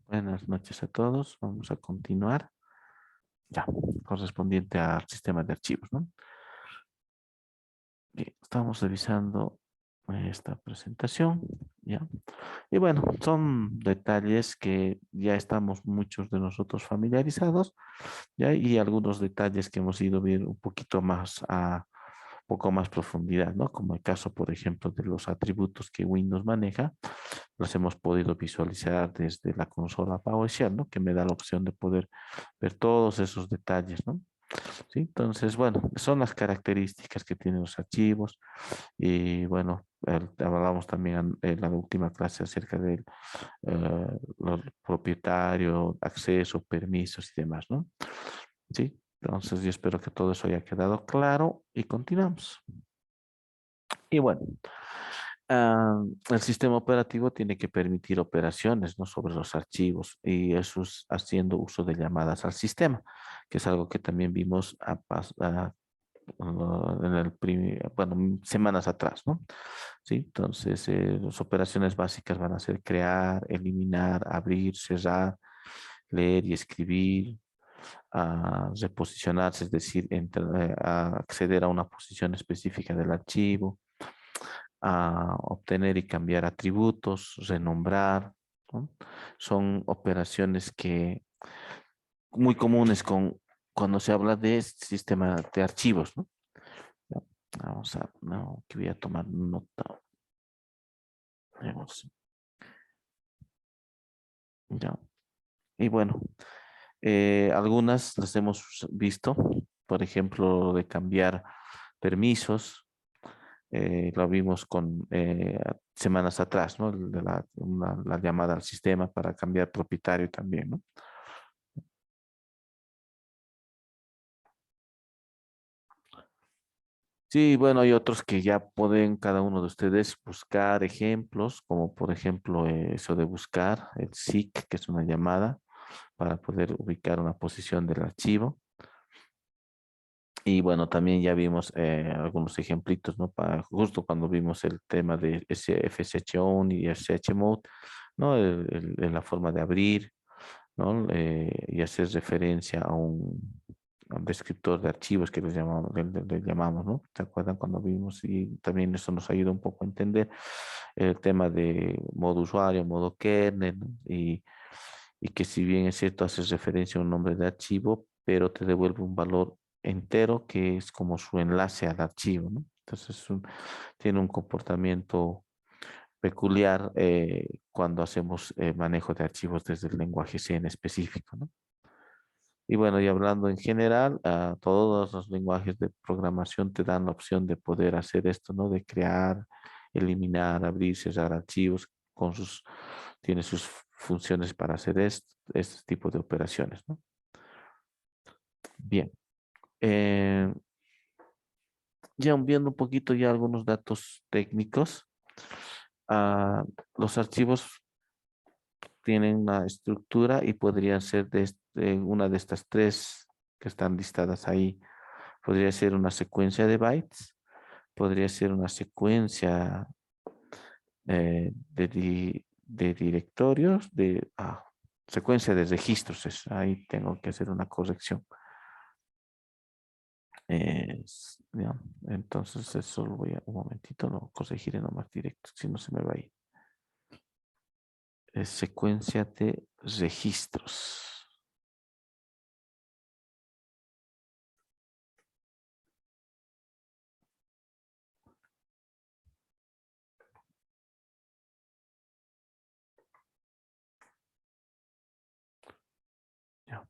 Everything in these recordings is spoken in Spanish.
Buenas noches a todos. Vamos a continuar ya, correspondiente al sistema de archivos, ¿no? Bien, estamos revisando esta presentación, ¿ya? Y bueno, son detalles que ya estamos muchos de nosotros familiarizados, ¿ya? Y algunos detalles que hemos ido viendo un poquito más a poco más profundidad, ¿no? Como el caso, por ejemplo, de los atributos que Windows maneja, los hemos podido visualizar desde la consola PowerShell, ¿no? Que me da la opción de poder ver todos esos detalles, ¿no? Sí, entonces, bueno, son las características que tienen los archivos y bueno, hablamos también en la última clase acerca del los propietario, acceso, permisos y demás, ¿no? Sí, entonces yo espero que todo eso haya quedado claro y continuamos. Y bueno, el sistema operativo tiene que permitir operaciones, ¿no? Sobre los archivos y eso es haciendo uso de llamadas al sistema, que es algo que también vimos en bueno, semanas atrás, ¿no? Sí, entonces las operaciones básicas van a ser crear, eliminar, abrir, cerrar, leer y escribir, reposicionarse, es decir, a acceder a una posición específica del archivo, a obtener y cambiar atributos, renombrar, ¿no? Son operaciones que muy comunes cuando se habla de sistema de archivos, ¿no? Ya, vamos a, no, que voy a tomar nota. Veamos, ya. Y bueno, algunas las hemos visto, por ejemplo, de cambiar permisos, lo vimos con semanas atrás, ¿no? De la llamada al sistema para cambiar propietario también, ¿no? Sí, bueno, hay otros que ya pueden cada uno de ustedes buscar ejemplos, como por ejemplo eso de buscar el seek, que es una llamada para poder ubicar una posición del archivo. Y bueno, también ya vimos algunos ejemplitos, ¿no? Para, justo cuando vimos el tema de FSH on y FSH mode, ¿no? La forma de abrir, ¿no? Y hacer referencia a un descriptor de archivos que le llamamos, ¿no? ¿Se acuerdan cuando vimos? Y también eso nos ayuda un poco a entender el tema de modo usuario, modo kernel, ¿no? Y que si bien es cierto, haces referencia a un nombre de archivo, pero te devuelve un valor entero que es como su enlace al archivo, ¿no? Entonces tiene un comportamiento peculiar cuando hacemos manejo de archivos desde el lenguaje C en específico, ¿no? Y bueno, y hablando en general, todos los lenguajes de programación te dan la opción de poder hacer esto, ¿no? De crear, eliminar, abrir, cerrar archivos tiene sus funciones para hacer este tipo de operaciones, ¿no? Bien. Eh, ya viendo un poquito ya algunos datos técnicos, ah, los archivos tienen una estructura y podrían ser una de estas tres que están listadas ahí. Podría ser una secuencia de bytes, podría ser una secuencia de directorios, secuencia de registros. Ahí tengo que hacer una corrección. Ya, entonces eso lo voy a un momentito, lo corregiré nomás directo, si no se me va a ir. Es secuencia de registros. Ya.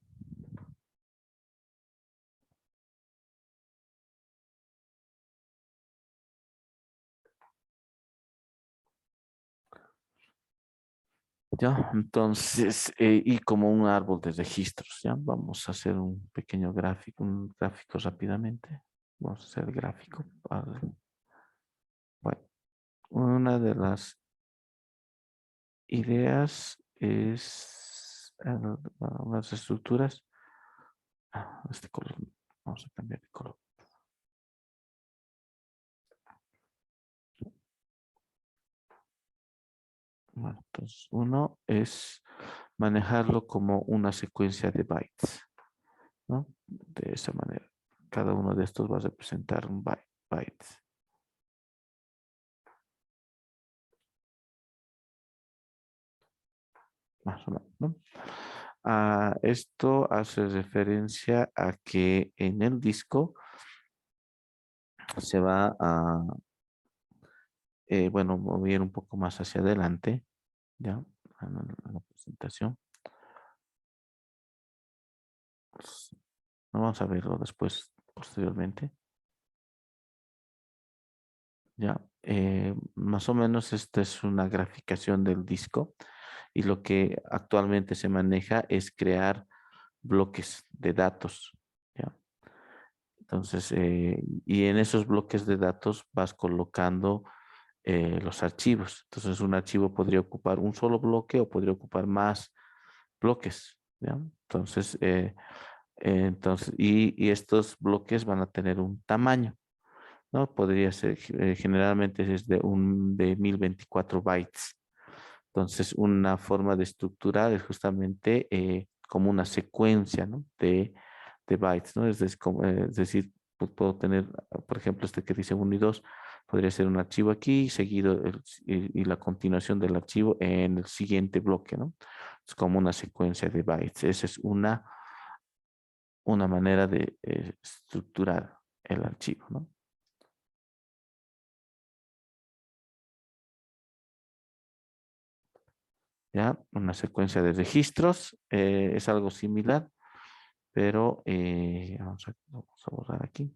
Ya, entonces, y como un árbol de registros, ya, vamos a hacer un gráfico rápidamente. Vamos a hacer el gráfico. Bueno, una de las ideas es las estructuras. Este color, vamos a cambiar de color. Bueno, entonces uno es manejarlo como una secuencia de bytes, ¿no? De esa manera. Cada uno de estos va a representar un bytes, más o menos, ¿no? Esto hace referencia a que en el disco se va a, bueno, mover un poco más hacia adelante, ¿ya? A la presentación. Pues, vamos a verlo después, posteriormente, ¿ya? Más o menos esta es una graficación del disco y lo que actualmente se maneja es crear bloques de datos, ¿ya? Entonces, y en esos bloques de datos vas colocando los archivos. Entonces, un archivo podría ocupar un solo bloque o podría ocupar más bloques, ¿ya? Entonces, y estos bloques van a tener un tamaño, ¿no? Podría ser, generalmente es de 1024 bytes. Entonces, una forma de estructurar es justamente como una secuencia, ¿no? De bytes, ¿no? Es decir, puedo tener, por ejemplo, este que dice 1 y 2, podría ser un archivo aquí, seguido y la continuación del archivo en el siguiente bloque, ¿no? Es como una secuencia de bytes. Esa es una manera de estructurar el archivo, ¿no? ¿Ya? Una secuencia de registros es algo similar, pero vamos a borrar aquí.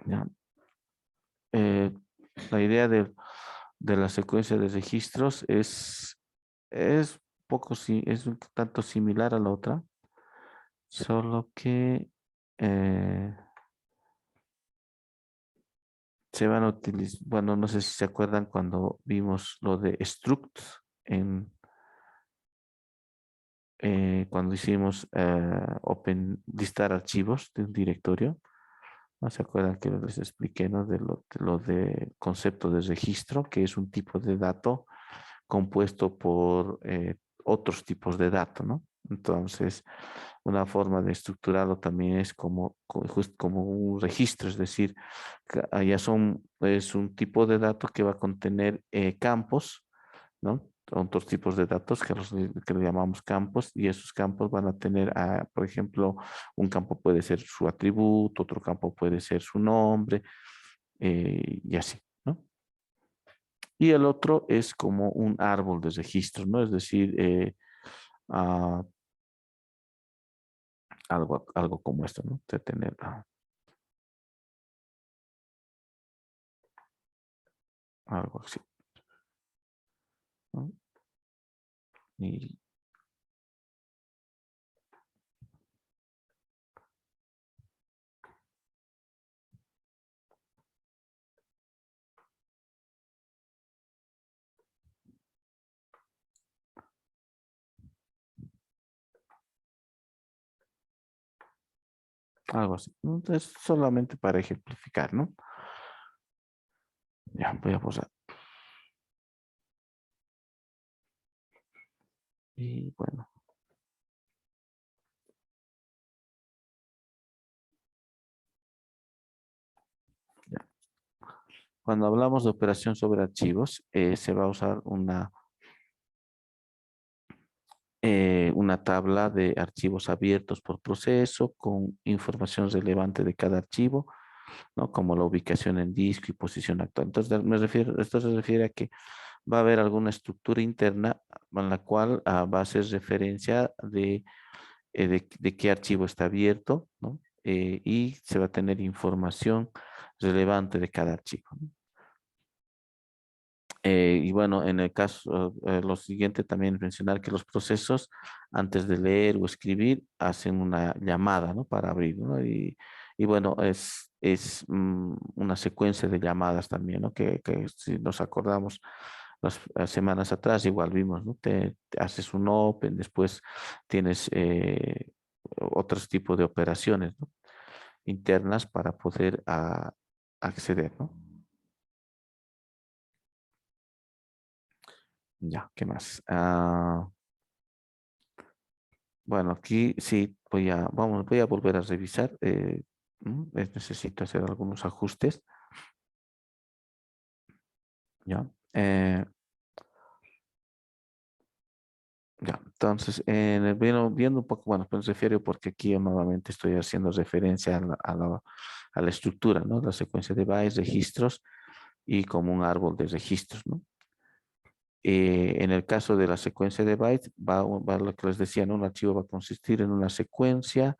¿Ya? Eh, la idea de la secuencia de registros es es un tanto similar a la otra, solo que eh, se van a utilizar, bueno, no sé si se acuerdan cuando vimos lo de struct en cuando hicimos open listar archivos de un directorio. ¿No se acuerdan que les expliqué, ¿no? De concepto de registro, que es un tipo de dato compuesto por otros tipos de datos, ¿no? Entonces, una forma de estructurarlo también es justo como un registro, es decir, es un tipo de dato que va a contener campos, ¿no? Otros tipos de datos que le llamamos campos y esos campos van a tener, por ejemplo, un campo puede ser su atributo, otro campo puede ser su nombre y así, ¿no? Y el otro es como un árbol de registro, ¿no? Es decir, ah, algo como esto, ¿no? De tener algo así, ¿no? Y algo así. ¿No? Entonces, solamente para ejemplificar, ¿no? Ya, voy a posar. Y bueno, ya. Cuando hablamos de operación sobre archivos, se va a usar una tabla de archivos abiertos por proceso con información relevante de cada archivo, ¿no? Como la ubicación en disco y posición actual. Entonces, esto se refiere a que va a haber alguna estructura interna en la cual va a hacer referencia de qué archivo está abierto, ¿no? Y se va a tener información relevante de cada archivo, ¿no? Y bueno, en el caso, lo siguiente también mencionar que los procesos antes de leer o escribir hacen una llamada, ¿no? Para abrir, ¿no? Y bueno, es una secuencia de llamadas también, ¿no? Que si nos acordamos las semanas atrás, igual vimos, ¿no? Te haces un open, después tienes otros tipos de operaciones, ¿no? Internas para poder acceder, ¿no? Ya, ¿qué más? Bueno, aquí sí voy a volver a revisar. Necesito hacer algunos ajustes. Ya. Ya, entonces, viendo un poco, bueno, pues refiero porque aquí yo nuevamente estoy haciendo referencia a la estructura, ¿no? La secuencia de bytes, registros y como un árbol de registros, ¿no? En el caso de la secuencia de bytes, va lo que les decía, ¿no? Un archivo va a consistir en una secuencia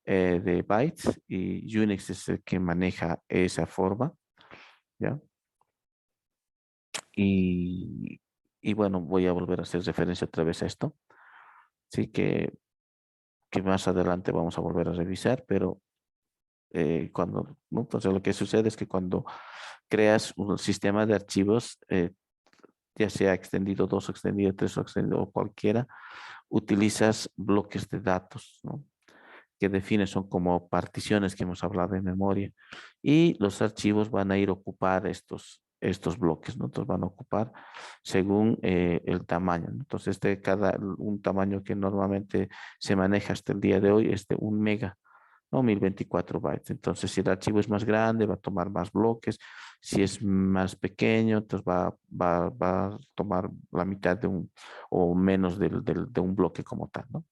de bytes y Unix es el que maneja esa forma, ¿ya? Y, y bueno, voy a volver a hacer referencia otra vez a esto. Así que más adelante vamos a volver a revisar, pero ¿no? Entonces lo que sucede es que cuando creas un sistema de archivos, ya sea extendido 2 o extendido 3 o extendido o cualquiera, utilizas bloques de datos, ¿no? Que defines, son como particiones que hemos hablado de memoria, y los archivos van a ir a ocupar estos bloques, ¿no? Entonces van a ocupar según el tamaño, ¿no? Entonces un tamaño que normalmente se maneja hasta el día de hoy es de 1 mega, ¿no? 1024 bytes. Entonces, si el archivo es más grande, va a tomar más bloques. Si es más pequeño, entonces va a tomar la mitad de o menos de un bloque como tal, ¿no?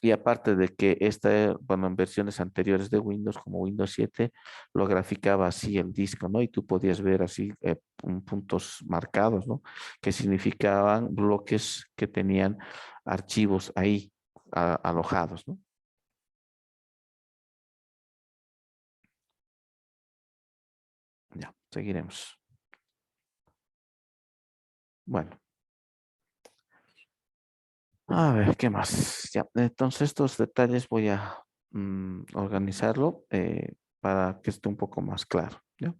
Y aparte de que bueno, en versiones anteriores de Windows, como Windows 7, lo graficaba así el disco, ¿no? Y tú podías ver así puntos marcados, ¿no? Que significaban bloques que tenían archivos ahí alojados, ¿no? Ya, seguiremos. Bueno, a ver, ¿qué más? Ya, entonces estos detalles voy a organizarlo para que esté un poco más claro, ¿ya?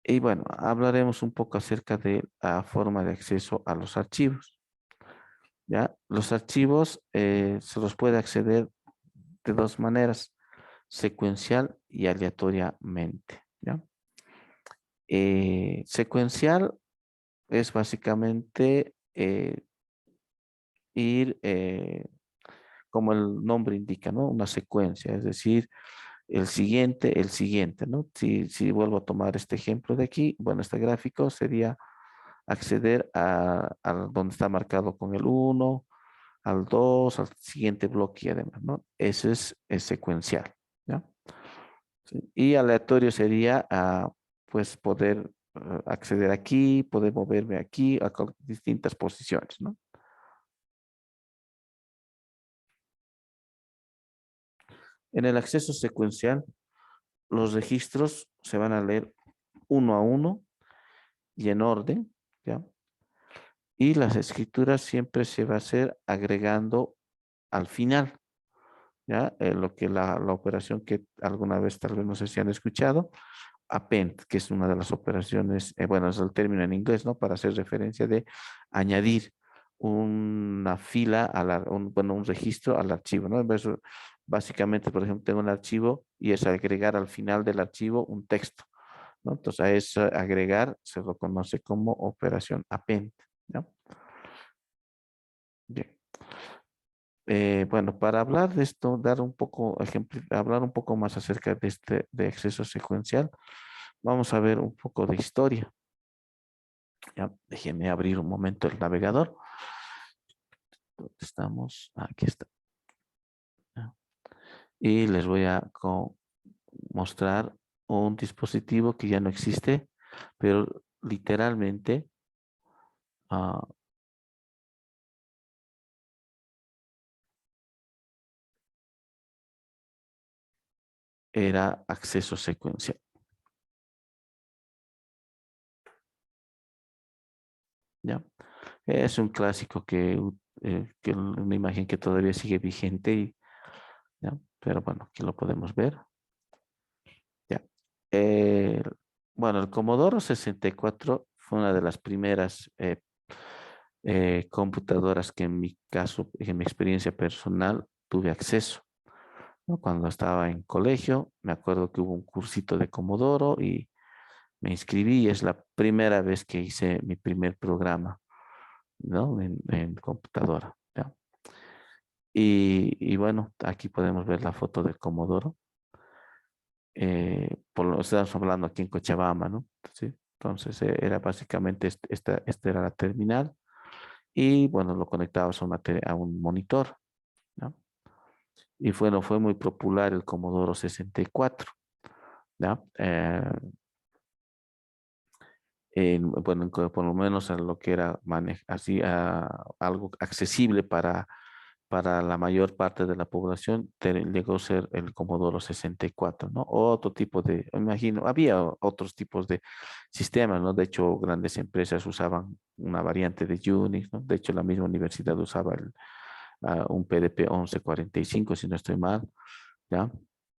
Y bueno, hablaremos un poco acerca de la forma de acceso a los archivos, ¿ya? Los archivos se los puede acceder de dos maneras, secuencial y aleatoriamente, ¿ya? Secuencial es básicamente ir, como el nombre indica, ¿no? Una secuencia, es decir, el siguiente, ¿no? Si vuelvo a tomar este ejemplo de aquí, bueno, este gráfico sería acceder a donde está marcado con el uno, al 2, al siguiente bloque y además, ¿no? Ese es secuencial, ¿ya? Sí. Y aleatorio sería, pues, poder acceder aquí, poder moverme aquí a distintas posiciones, ¿no? En el acceso secuencial, los registros se van a leer uno a uno y en orden, ¿ya? Y las escrituras siempre se va a hacer agregando al final, ¿ya? Lo que la operación que alguna vez tal vez no sé si han escuchado, append, que es una de las operaciones, bueno, es el término en inglés, ¿no? Para hacer referencia de añadir una fila, bueno, un registro al archivo, ¿no? Básicamente, por ejemplo, tengo un archivo y es agregar al final del archivo un texto, ¿no? Entonces, a eso agregar se lo conoce como operación append, ¿no? Bien. Bueno, para hablar de esto, hablar un poco más acerca de de acceso secuencial, vamos a ver un poco de historia. Ya, déjenme abrir un momento el navegador. ¿Dónde estamos? Aquí está. Ya. Y les voy a mostrar un dispositivo que ya no existe, pero literalmente ah, era acceso secuencial. ¿Ya? Es un clásico que una imagen que todavía sigue vigente, ¿ya? Pero bueno, aquí lo podemos ver. ¿Ya? Eh, bueno, el Commodore 64 fue una de las primeras computadoras que en mi caso, en mi experiencia personal, tuve acceso, ¿no? Cuando estaba en colegio, me acuerdo que hubo un cursito de Comodoro me inscribí y es la primera vez que hice mi primer programa, ¿no? En computadora, ¿ya? Y bueno, aquí podemos ver la foto del Comodoro. Estamos hablando aquí en Cochabamba, ¿no? Sí. Entonces era básicamente esta era la terminal y bueno, lo conectabas a, a un monitor, ¿no? Y bueno, fue muy popular el Commodore 64, ¿no? Bueno, por lo menos a lo que era así, algo accesible para la mayor parte de la población, llegó a ser el Commodore 64, ¿no? Otro tipo de, me imagino, había otros tipos de sistemas, ¿no? De hecho, grandes empresas usaban una variante de Unix, ¿no? De hecho, la misma universidad usaba un PDP 1145, si no estoy mal, ¿ya?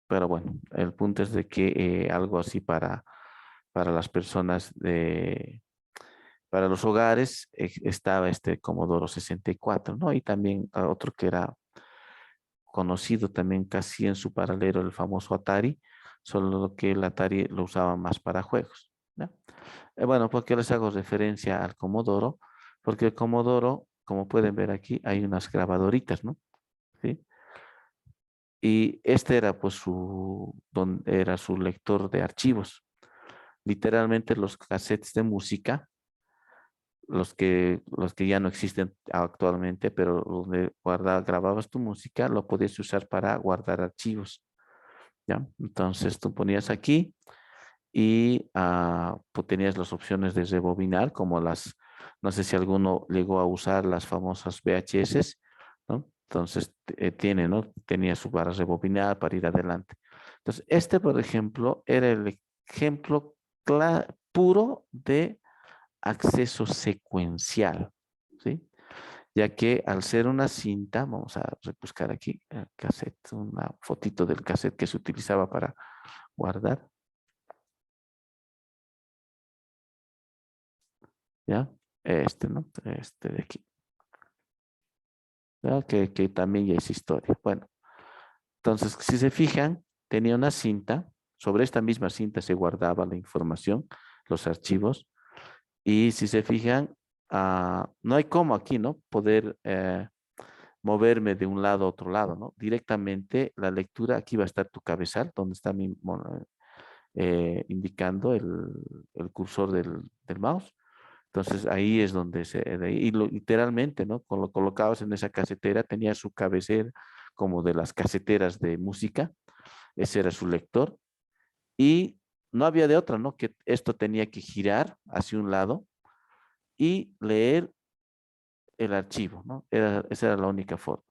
Pero bueno, el punto es de que algo así para las personas para los hogares estaba este Commodore 64, ¿no? Y también otro que era conocido también casi en su paralelo, el famoso Atari, solo que el Atari lo usaba más para juegos, ¿no? Bueno, ¿por qué les hago referencia al Commodore? Porque el Commodore, como pueden ver aquí, hay unas grabadoritas, ¿no? ¿Sí? Y este era pues era su lector de archivos. Literalmente los cassettes de música, los que ya no existen actualmente, pero donde grababas tu música, lo podías usar para guardar archivos, ¿ya? Entonces tú ponías aquí y pues tenías las opciones de rebobinar, como no sé si alguno llegó a usar las famosas VHS, ¿no? Entonces tiene, ¿no? Tenía su barra rebobinar para ir adelante. Entonces, este, por ejemplo, era el ejemplo puro de acceso secuencial, ¿sí? Ya que al ser una cinta, vamos a buscar aquí el cassette, una fotito del cassette que se utilizaba para guardar, ¿ya? Este, ¿no? Este de aquí, ¿ya? Que también ya es historia. Bueno, entonces, si se fijan, tenía una cinta, sobre esta misma cinta se guardaba la información, los archivos, y si se fijan, no hay cómo aquí, ¿no? Poder moverme de un lado a otro lado, ¿no? Directamente la lectura, aquí va a estar tu cabezal, donde está indicando el cursor del mouse. Entonces ahí es donde y literalmente, ¿no? Cuando lo colocabas en esa casetera, tenía su cabecera como de las caseteras de música, ese era su lector, y no había de otra, ¿no? Que esto tenía que girar hacia un lado y leer el archivo, ¿no? Esa era la única forma.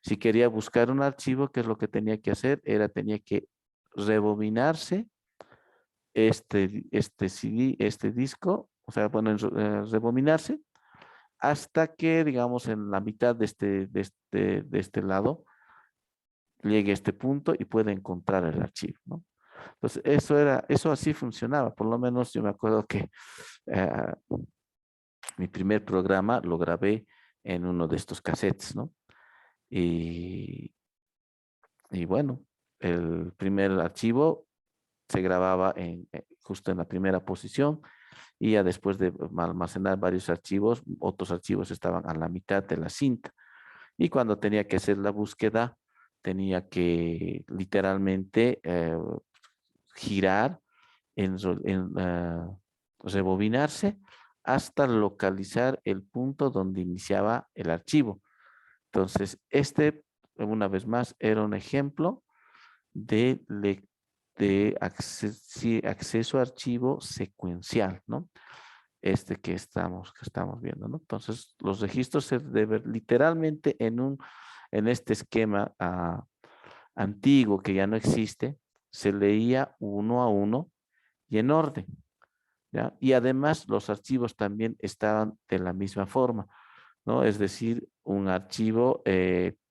Si quería buscar un archivo, ¿qué es lo que tenía que hacer? Tenía que rebobinarse este CD, este disco, o sea, bueno, rebobinarse hasta que, digamos, en la mitad de este lado llegue a este punto y pueda encontrar el archivo, ¿no? Entonces, eso así funcionaba. Por lo menos yo me acuerdo que eh, mi primer programa lo grabé en uno de estos cassettes, ¿no? Y, y bueno, el primer archivo se grababa justo en la primera posición y ya después de almacenar varios archivos, otros archivos estaban a la mitad de la cinta. Y cuando tenía que hacer la búsqueda, tenía que literalmente girar, rebobinarse hasta localizar el punto donde iniciaba el archivo. Entonces, una vez más, era un ejemplo de, acceso a archivo secuencial, ¿no? Este que estamos viendo, ¿no? Entonces, los registros se deben literalmente en este esquema antiguo que ya no existe, se leía uno a uno y en orden, ¿ya? Y además los archivos también estaban de la misma forma, ¿no? Es decir, un archivo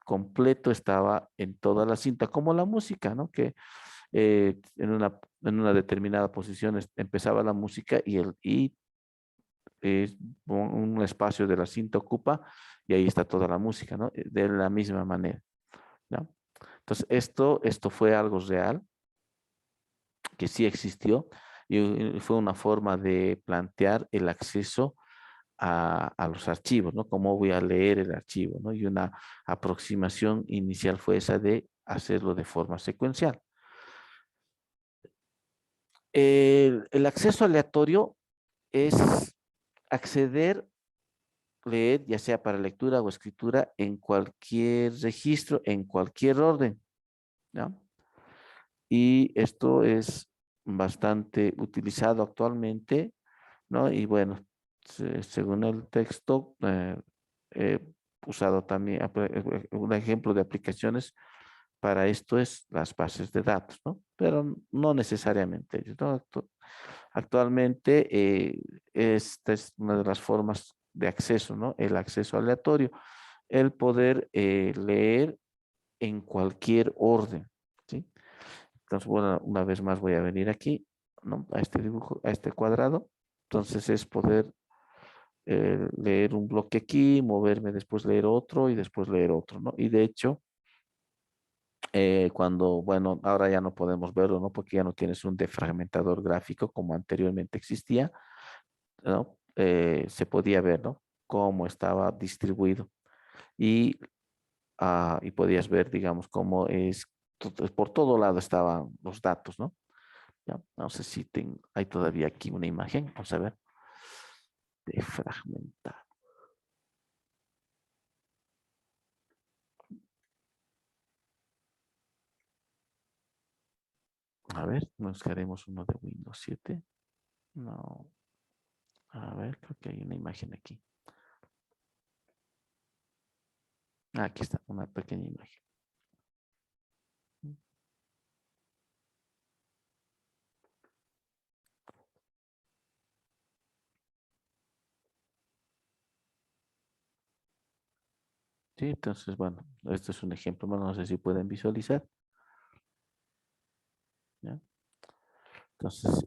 completo estaba en toda la cinta, como la música, ¿no? Que en una determinada posición empezaba la música y un espacio de la cinta ocupa y ahí está toda la música, ¿no? De la misma manera, ¿no? Entonces, esto fue algo real que sí existió Y fue una forma de plantear el acceso a los archivos, ¿no? Cómo voy a leer el archivo, ¿no? Y una aproximación inicial fue esa de hacerlo de forma secuencial. El acceso aleatorio es acceder, leer, ya sea para lectura o escritura, en cualquier registro, en cualquier orden, ¿no? Y esto es bastante utilizado actualmente, ¿no? Y bueno, según el texto, he usado también un ejemplo de aplicaciones para esto es las bases de datos, ¿no? Pero no necesariamente, ¿no? Actualmente, esta es una de las formas de acceso, ¿no? El acceso aleatorio, el poder leer en cualquier orden, ¿sí? Entonces, bueno, una vez más voy a venir aquí, ¿no? A este dibujo, a este cuadrado. Entonces es poder leer un bloque aquí, moverme, después leer otro y después leer otro, ¿no? Y de hecho, cuando, bueno, ahora ya no podemos verlo, ¿no? Porque ya no tienes un defragmentador gráfico como anteriormente existía, ¿no? Se podía ver, ¿no? Cómo estaba distribuido y, y podías ver, digamos, cómo es, por todo lado estaban los datos, ¿no? Ya, no sé si hay todavía aquí una imagen, vamos a ver, defragmentar. A ver, buscaremos uno de Windows 7. No, a ver, creo que hay una imagen aquí. Aquí está, una pequeña imagen. Sí, entonces, bueno, este es un ejemplo, no sé si pueden visualizar, ¿ya? Entonces,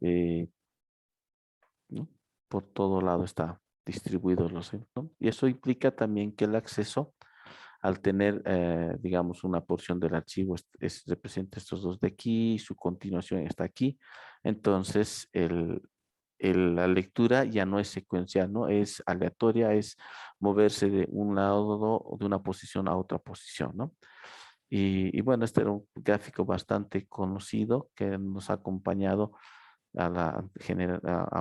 ¿no? Por todo lado está distribuido los, ¿no? Y eso implica también que el acceso, al tener, digamos, una porción del archivo, representa estos dos de aquí, su continuación está aquí, entonces la lectura ya no es secuencial, ¿no? Es aleatoria, es moverse de un lado o de una posición a otra posición, ¿no? Y bueno, este era un gráfico bastante conocido que nos ha acompañado a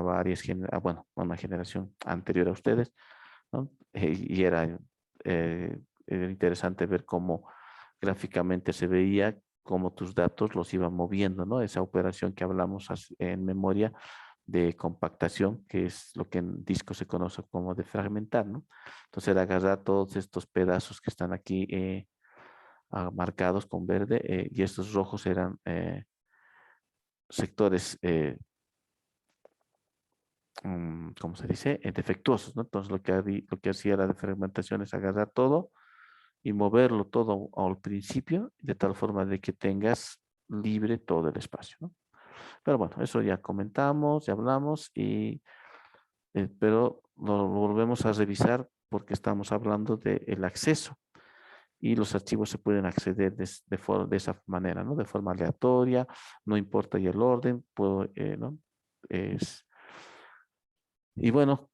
varias bueno, a una generación anterior a ustedes, ¿no? Y era interesante ver cómo gráficamente se veía cómo tus datos los iban moviendo, ¿no? Esa operación que hablamos en memoria de compactación, que es lo que en disco se conoce como de fragmentar, ¿no? Entonces era agarrar todos estos pedazos que están aquí marcados con verde y estos rojos eran sectores ¿cómo se dice? Defectuosos, ¿no? Entonces lo que hacía la fragmentación es agarrar todo y moverlo todo al principio, de tal forma de que tengas libre todo el espacio, ¿no? Pero bueno, eso ya comentamos, ya hablamos, pero lo volvemos a revisar porque estamos hablando del acceso y los archivos se pueden acceder de esa manera, ¿no? De forma aleatoria, no importa ya el orden, ¿no? Es, y bueno,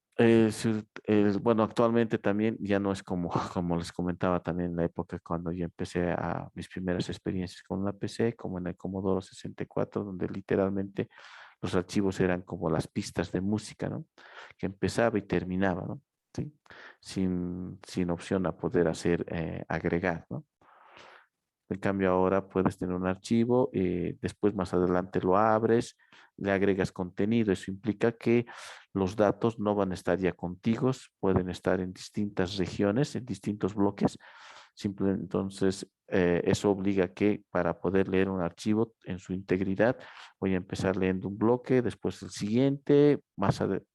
bueno, actualmente también ya no es como, como les comentaba también en la época cuando yo empecé a mis primeras experiencias con una PC, como en el Commodore 64, donde literalmente los archivos eran como las pistas de música, ¿no? Que empezaba y terminaba, ¿no? ¿Sí? Sin opción a poder hacer agregar, ¿no? En cambio, ahora puedes tener un archivo, después más adelante lo abres, le agregas contenido. Eso implica que los datos no van a estar ya contigos, pueden estar en distintas regiones, en distintos bloques. Entonces, eso obliga que para poder leer un archivo en su integridad, voy a empezar leyendo un bloque, después el siguiente,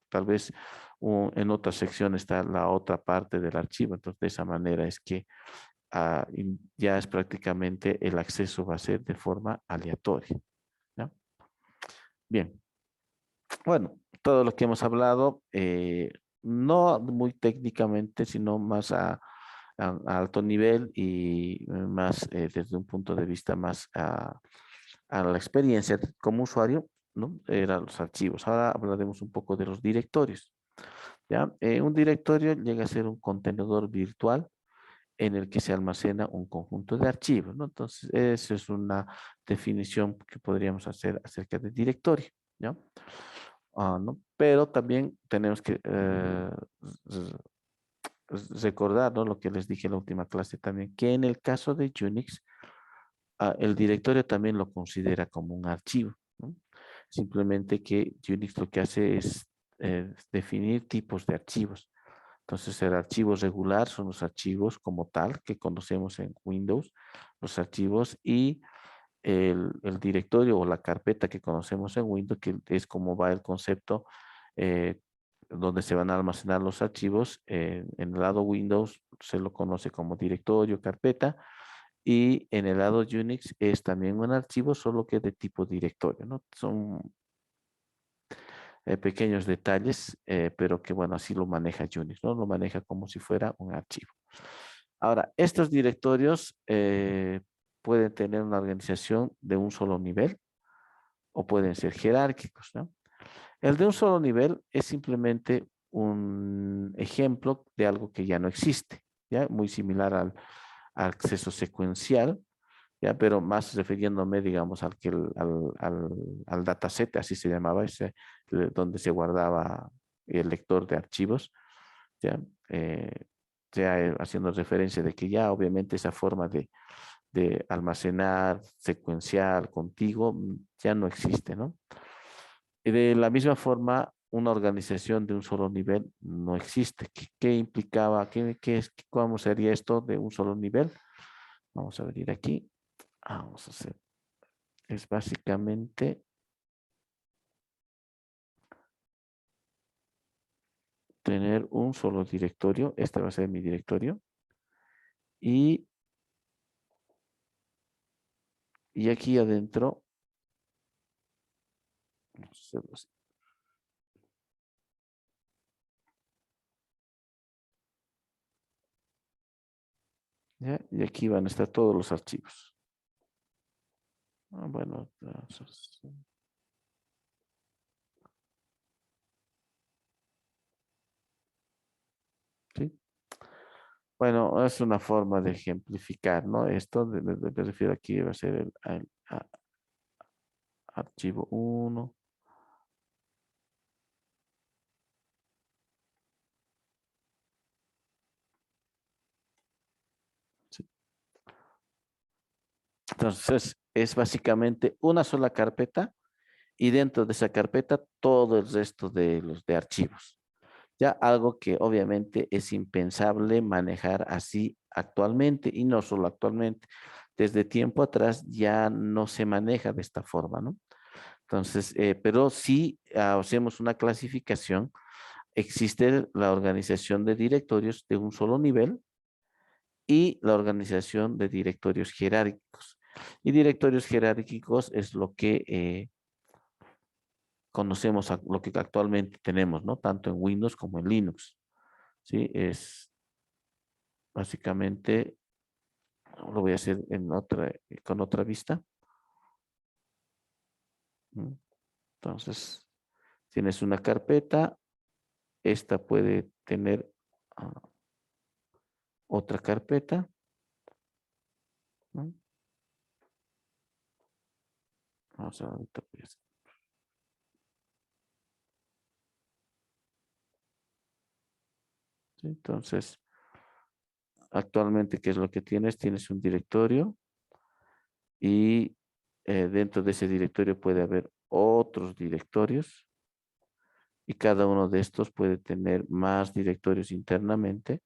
tal vez en otra sección está la otra parte del archivo. Entonces, de esa manera es que ya es prácticamente el acceso va a ser de forma aleatoria, ¿no? Bien, bueno, todo lo que hemos hablado, no muy técnicamente, sino más a alto nivel y más desde un punto de vista más a la experiencia como usuario. ¿no? Eran los archivos. Ahora hablaremos un poco de los directorios. ¿Ya? Un directorio llega a ser un contenedor virtual en el que se almacena un conjunto de archivos, ¿no? Entonces, esa es una definición que podríamos hacer acerca de directorio, ¿ya? ¿No? Pero también tenemos que recordar, ¿no? Lo que les dije en la última clase también, que en el caso de Unix, el directorio también lo considera como un archivo, ¿no? Simplemente que Unix lo que hace es definir tipos de archivos. Entonces, el archivo regular son los archivos como tal que conocemos en Windows, los archivos y el directorio o la carpeta que conocemos en Windows, que es como va el concepto eh, donde se van a almacenar los archivos. En el lado Windows se lo conoce como directorio, carpeta, y en el lado Unix es también un archivo, solo que de tipo directorio, ¿no? Son pequeños detalles, pero que bueno, así lo maneja Unix, ¿no? Lo maneja como si fuera un archivo. Ahora, estos directorios pueden tener una organización de un solo nivel o pueden ser jerárquicos, ¿no? El de un solo nivel es simplemente un ejemplo de algo que ya no existe, ¿ya? Muy similar al acceso secuencial, ¿ya? Pero más refiriéndome, digamos, al dataset, así se llamaba, ese, donde se guardaba el lector de archivos, ¿ya? Eh, ya haciendo referencia de que ya obviamente esa forma de almacenar secuencial contigo ya no existe, ¿no? Y de la misma forma, una organización de un solo nivel no existe. ¿Qué implicaba? ¿Cómo sería esto de un solo nivel? Vamos a venir aquí. Vamos a hacer. Es básicamente tener un solo directorio. Este va a ser mi directorio. Y, y aquí adentro, vamos a hacerlo así, ¿ya? Y aquí van a estar todos los archivos. Bueno, ¿sí? Bueno, es una forma de ejemplificar, ¿no? Esto, me refiero aquí, va a ser archivo uno. ¿Sí? Entonces, es básicamente una sola carpeta y dentro de esa carpeta todo el resto de los de archivos. Ya algo que obviamente es impensable manejar así actualmente y no solo actualmente. Desde tiempo atrás ya no se maneja de esta forma, ¿no? Entonces, pero sí hacemos una clasificación. Existe la organización de directorios de un solo nivel y la organización de directorios jerárquicos. Y directorios jerárquicos es lo que conocemos, lo que actualmente tenemos, ¿no? Tanto en Windows como en Linux. ¿Sí? Es básicamente, lo voy a hacer en otra, con otra vista. ¿Mm? Entonces, tienes una carpeta, esta puede tener otra carpeta, ¿no? Vamos a ver, ahorita voy a hacer, ¿sí? Entonces, actualmente, ¿qué es lo que tienes? Tienes un directorio y dentro de ese directorio puede haber otros directorios y cada uno de estos puede tener más directorios internamente,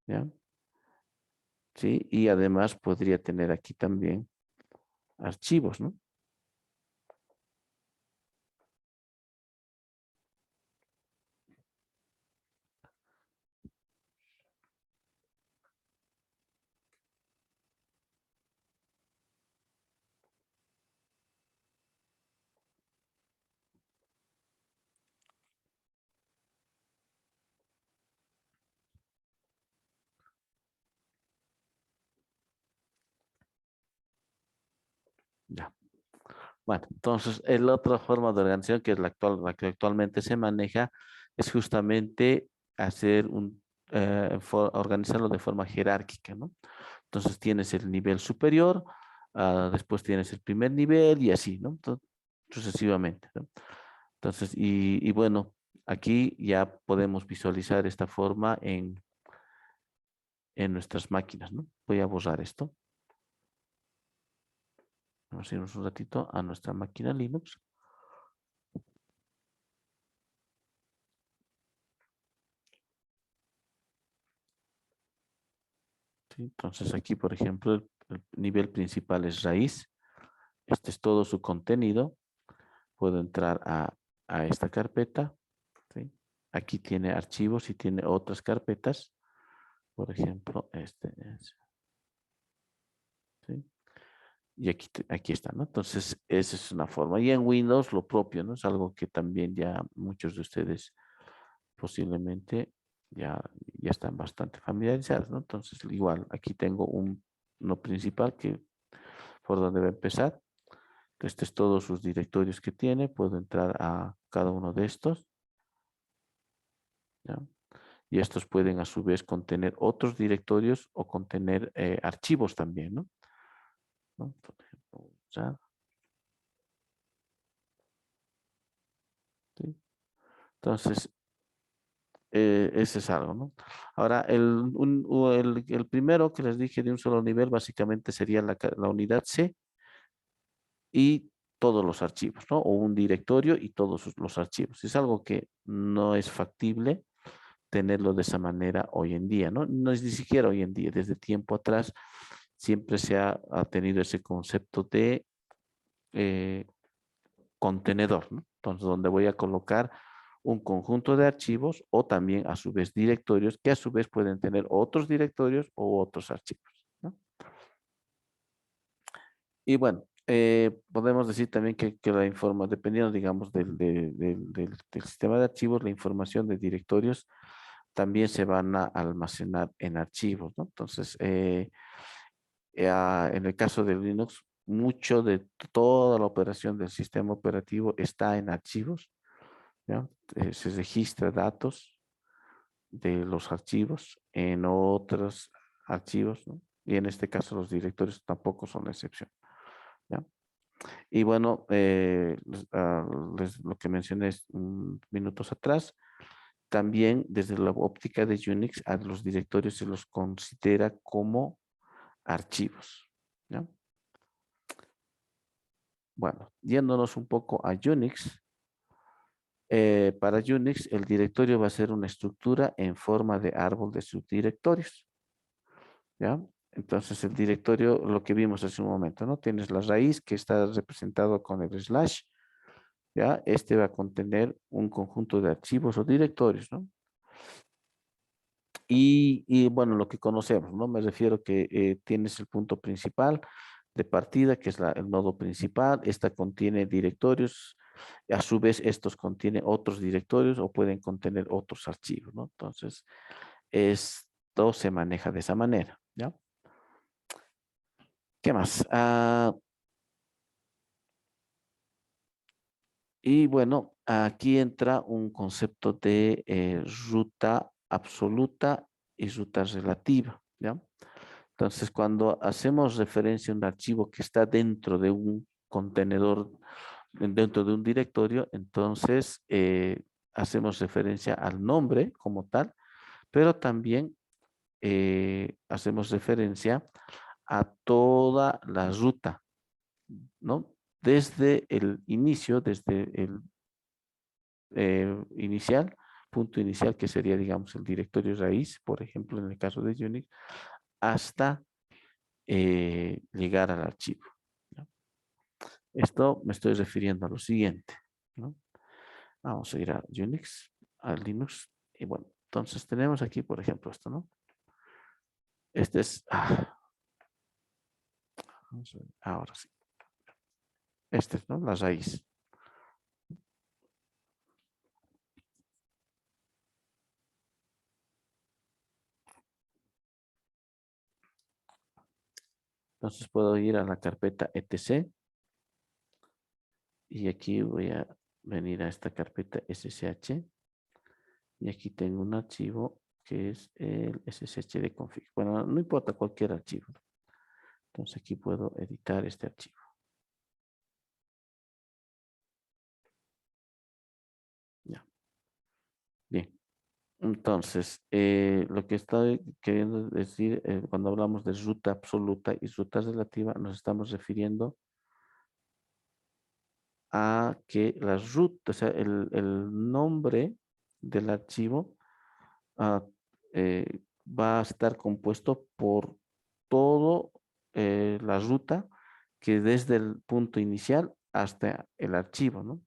¿ya? ¿Sí? Y además podría tener aquí también archivos, ¿no? Ya. Bueno, entonces, la otra forma de organización que es la que actualmente se maneja es justamente hacer organizarlo de forma jerárquica, ¿no? Entonces tienes el nivel superior, después tienes el primer nivel y así, ¿no? Sucesivamente, ¿no? Entonces, y bueno, aquí ya podemos visualizar esta forma en nuestras máquinas, ¿no? Voy a borrar esto. Vamos a irnos un ratito a nuestra máquina Linux. ¿Sí? Entonces aquí, por ejemplo, el nivel principal es raíz. Este es todo su contenido. Puedo entrar a esta carpeta. ¿Sí? Aquí tiene archivos y tiene otras carpetas. Por ejemplo, este es. ¿Sí? Y aquí está, ¿no? Entonces, esa es una forma. Y en Windows lo propio, ¿no? Es algo que también ya muchos de ustedes posiblemente ya están bastante familiarizados, ¿no? Entonces, igual, aquí tengo uno principal que por donde va a empezar. Este es todos sus directorios que tiene. Puedo entrar a cada uno de estos, ¿ya? Y estos pueden a su vez contener otros directorios o contener archivos también, ¿no? ¿No? Por ejemplo, ya, ¿sí? Entonces, ese es algo, ¿no? Ahora, el primero que les dije de un solo nivel básicamente sería la unidad C y todos los archivos, ¿no? O un directorio y todos los archivos. Es algo que no es factible tenerlo de esa manera hoy en día, ¿no? No es ni siquiera hoy en día, desde tiempo atrás siempre ha tenido ese concepto de eh, contenedor, ¿no? Entonces, donde voy a colocar un conjunto de archivos o también a su vez directorios que a su vez pueden tener otros directorios o otros archivos, ¿no? Y bueno, podemos decir también que la información, dependiendo, digamos, del sistema de archivos, la información de directorios también se van a almacenar en archivos, ¿no? Entonces, en el caso de Linux, mucho de toda la operación del sistema operativo está en archivos, ¿ya? Se registra datos de los archivos en otros archivos, ¿no? Y en este caso los directorios tampoco son la excepción, ¿ya? Y bueno, lo que mencioné minutos atrás, también desde la óptica de Unix, a los directorios se los considera como archivos, ¿ya? Bueno, yéndonos un poco a Unix, para Unix el directorio va a ser una estructura en forma de árbol de subdirectorios, ¿ya? Entonces el directorio, lo que vimos hace un momento, ¿no? Tienes la raíz que está representado con el slash, ¿ya? Este va a contener un conjunto de archivos o directorios, ¿no? Y bueno, lo que conocemos, ¿no? Me refiero que tienes el punto principal de partida, que es el nodo principal. Esta contiene directorios. A su vez, estos contienen otros directorios o pueden contener otros archivos, ¿no? Entonces, esto se maneja de esa manera, ¿ya? ¿Qué más? Y bueno, aquí entra un concepto de ruta absoluta y ruta relativa, ¿ya? Entonces, cuando hacemos referencia a un archivo que está dentro de un contenedor, dentro de un directorio, entonces hacemos referencia al nombre como tal, pero también hacemos referencia a toda la ruta, ¿no? Desde el inicio, desde el inicial, punto inicial, que sería, digamos, el directorio raíz, por ejemplo, en el caso de Unix, hasta llegar al archivo, ¿no? Esto me estoy refiriendo a lo siguiente, ¿no? Vamos a ir a Unix, a Linux, y bueno, entonces tenemos aquí, por ejemplo, esto, ¿no? Este es, vamos a ver, ahora sí, este es, ¿no? La raíz. Entonces puedo ir a la carpeta etc Y aquí voy a venir a esta carpeta SSH. Y aquí tengo un archivo que es el SSH de config. Bueno, no importa cualquier archivo. Entonces aquí puedo editar este archivo. Ya. Bien. Entonces, lo que estoy queriendo decir cuando hablamos de ruta absoluta y ruta relativa, nos estamos refiriendo a que la ruta, o sea, el nombre del archivo ah, va a estar compuesto por todo la ruta que desde el punto inicial hasta el archivo, ¿no?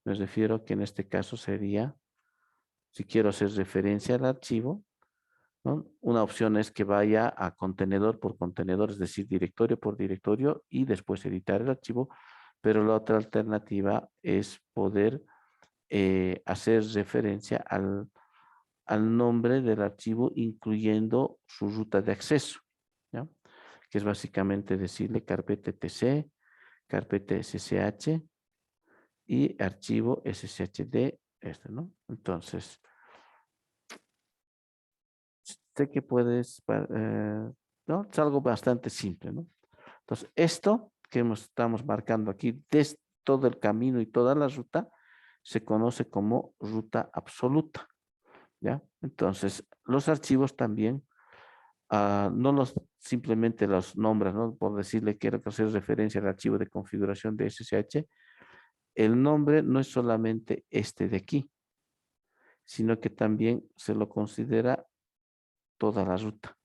Me refiero que en este caso sería, si quiero hacer referencia al archivo, ¿no? Una opción es que vaya a contenedor por contenedor, es decir, directorio por directorio y después editar el archivo, pero la otra alternativa es poder hacer referencia al nombre del archivo incluyendo su ruta de acceso, ¿ya? Que es básicamente decirle carpeta etc, carpeta ssh y archivo sshd, este, ¿no? Entonces, sé que puedes, ¿no? Es algo bastante simple, ¿no? Entonces, esto que estamos marcando aquí, desde todo el camino y toda la ruta, se conoce como ruta absoluta, ¿ya? Entonces, los archivos también, no los simplemente los nombras, ¿no? Por decirle quiero hacer referencia al archivo de configuración de SSH, el nombre no es solamente este de aquí, sino que también se lo considera toda la ruta.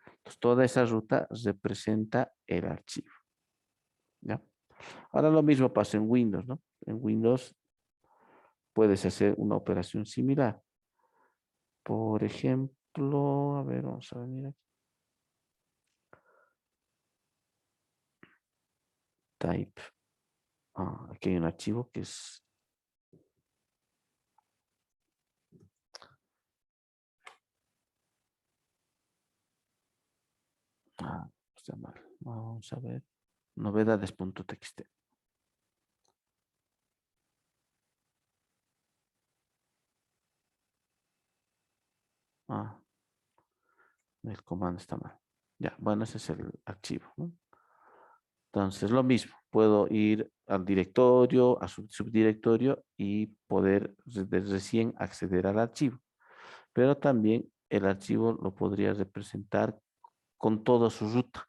Entonces, toda esa ruta representa el archivo, ¿ya? Ahora lo mismo pasa en Windows, ¿no? En Windows puedes hacer una operación similar. Por ejemplo, a ver, vamos a venir aquí. Type. Aquí hay un archivo que es... está mal. Vamos a ver. Novedades.txt. Ah, el comando está mal. Ya, bueno, ese es el archivo, ¿no? Entonces, lo mismo. Puedo ir al directorio, a su subdirectorio y poder desde recién acceder al archivo. Pero también el archivo lo podría representar con toda su ruta.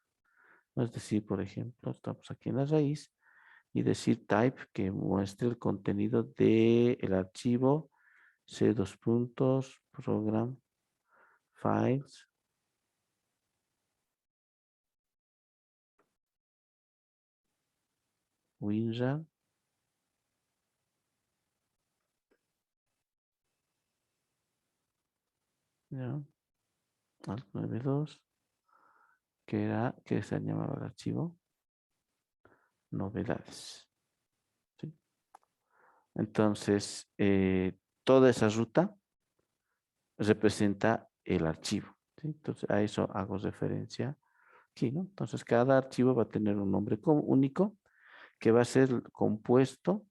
¿No? Es decir, por ejemplo, estamos aquí en la raíz y decir type que muestre el contenido del archivo c dos puntos program files winrar, ¿ya? Alt 92, que se llamaba el archivo novedades, ¿sí? Entonces, toda esa ruta representa el archivo, ¿sí? Entonces, a eso hago referencia aquí, ¿no? Entonces, cada archivo va a tener un nombre único que va a ser compuesto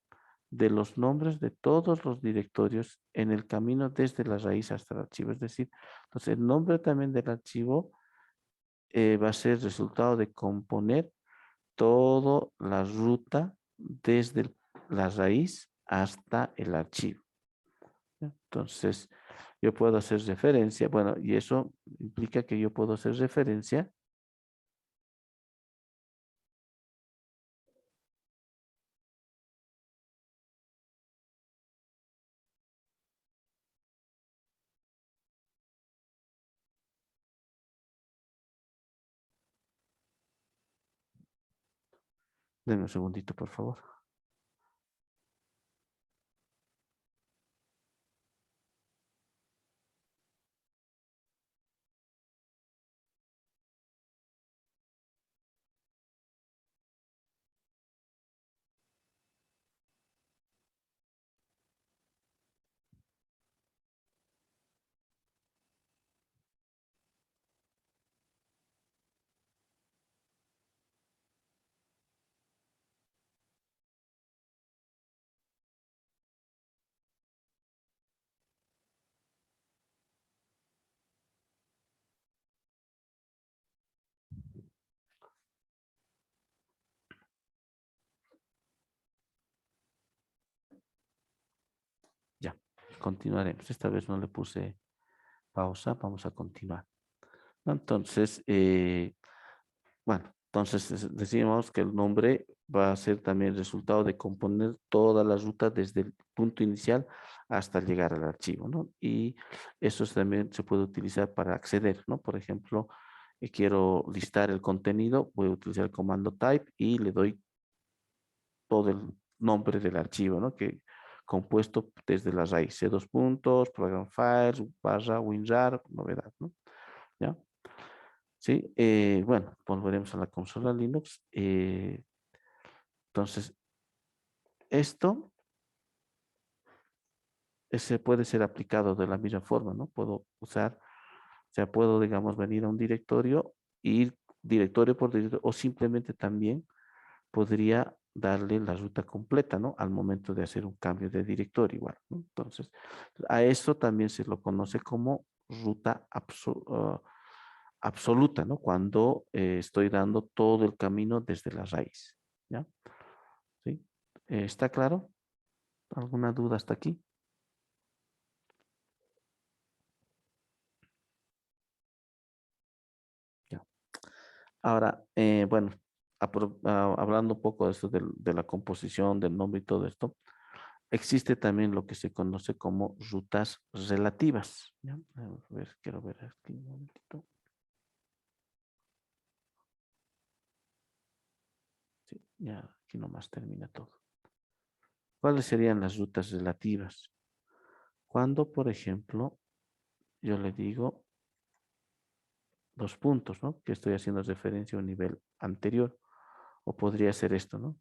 de los nombres de todos los directorios en el camino desde la raíz hasta el archivo. Es decir, entonces el nombre también del archivo va a ser resultado de componer toda la ruta desde la raíz hasta el archivo, ¿ya? Entonces, yo puedo hacer referencia, bueno, y eso implica que yo puedo hacer referencia. Denme un segundito, por favor. continuaremos. Esta vez no le puse pausa, vamos a continuar. Entonces, bueno, entonces decimos que el nombre va a ser también el resultado de componer toda la ruta desde el punto inicial hasta llegar al archivo, ¿no? Y eso también se puede utilizar para acceder, ¿no? Por ejemplo, quiero listar el contenido, voy a utilizar el comando type y le doy todo el nombre del archivo, ¿no? Que compuesto desde la raíz, C dos puntos, program files, barra, winrar, novedad, ¿no? ¿Ya? Sí, bueno, volveremos a la consola Linux. Entonces, esto ese puede ser aplicado de la misma forma, ¿no? Puedo usar, o sea, puedo, digamos, venir a un directorio, ir directorio por directorio, o simplemente también podría darle la ruta completa, ¿no? Al momento de hacer un cambio de directorio igual, ¿no? Entonces, a eso también se lo conoce como ruta absoluta, ¿no? Cuando estoy dando todo el camino desde la raíz, ¿ya? ¿Sí? ¿Está claro? ¿Alguna duda hasta aquí? Ya. Ahora, bueno, hablando un poco de esto de la composición, del nombre y todo esto, existe también lo que se conoce como rutas relativas. ¿Ya? A ver, quiero ver aquí un momentito. Sí, ya aquí nomás termina todo. ¿Cuáles serían las rutas relativas? Cuando, por ejemplo, yo le digo dos puntos, ¿no? Que estoy haciendo referencia a un nivel anterior. O podría ser esto, ¿no?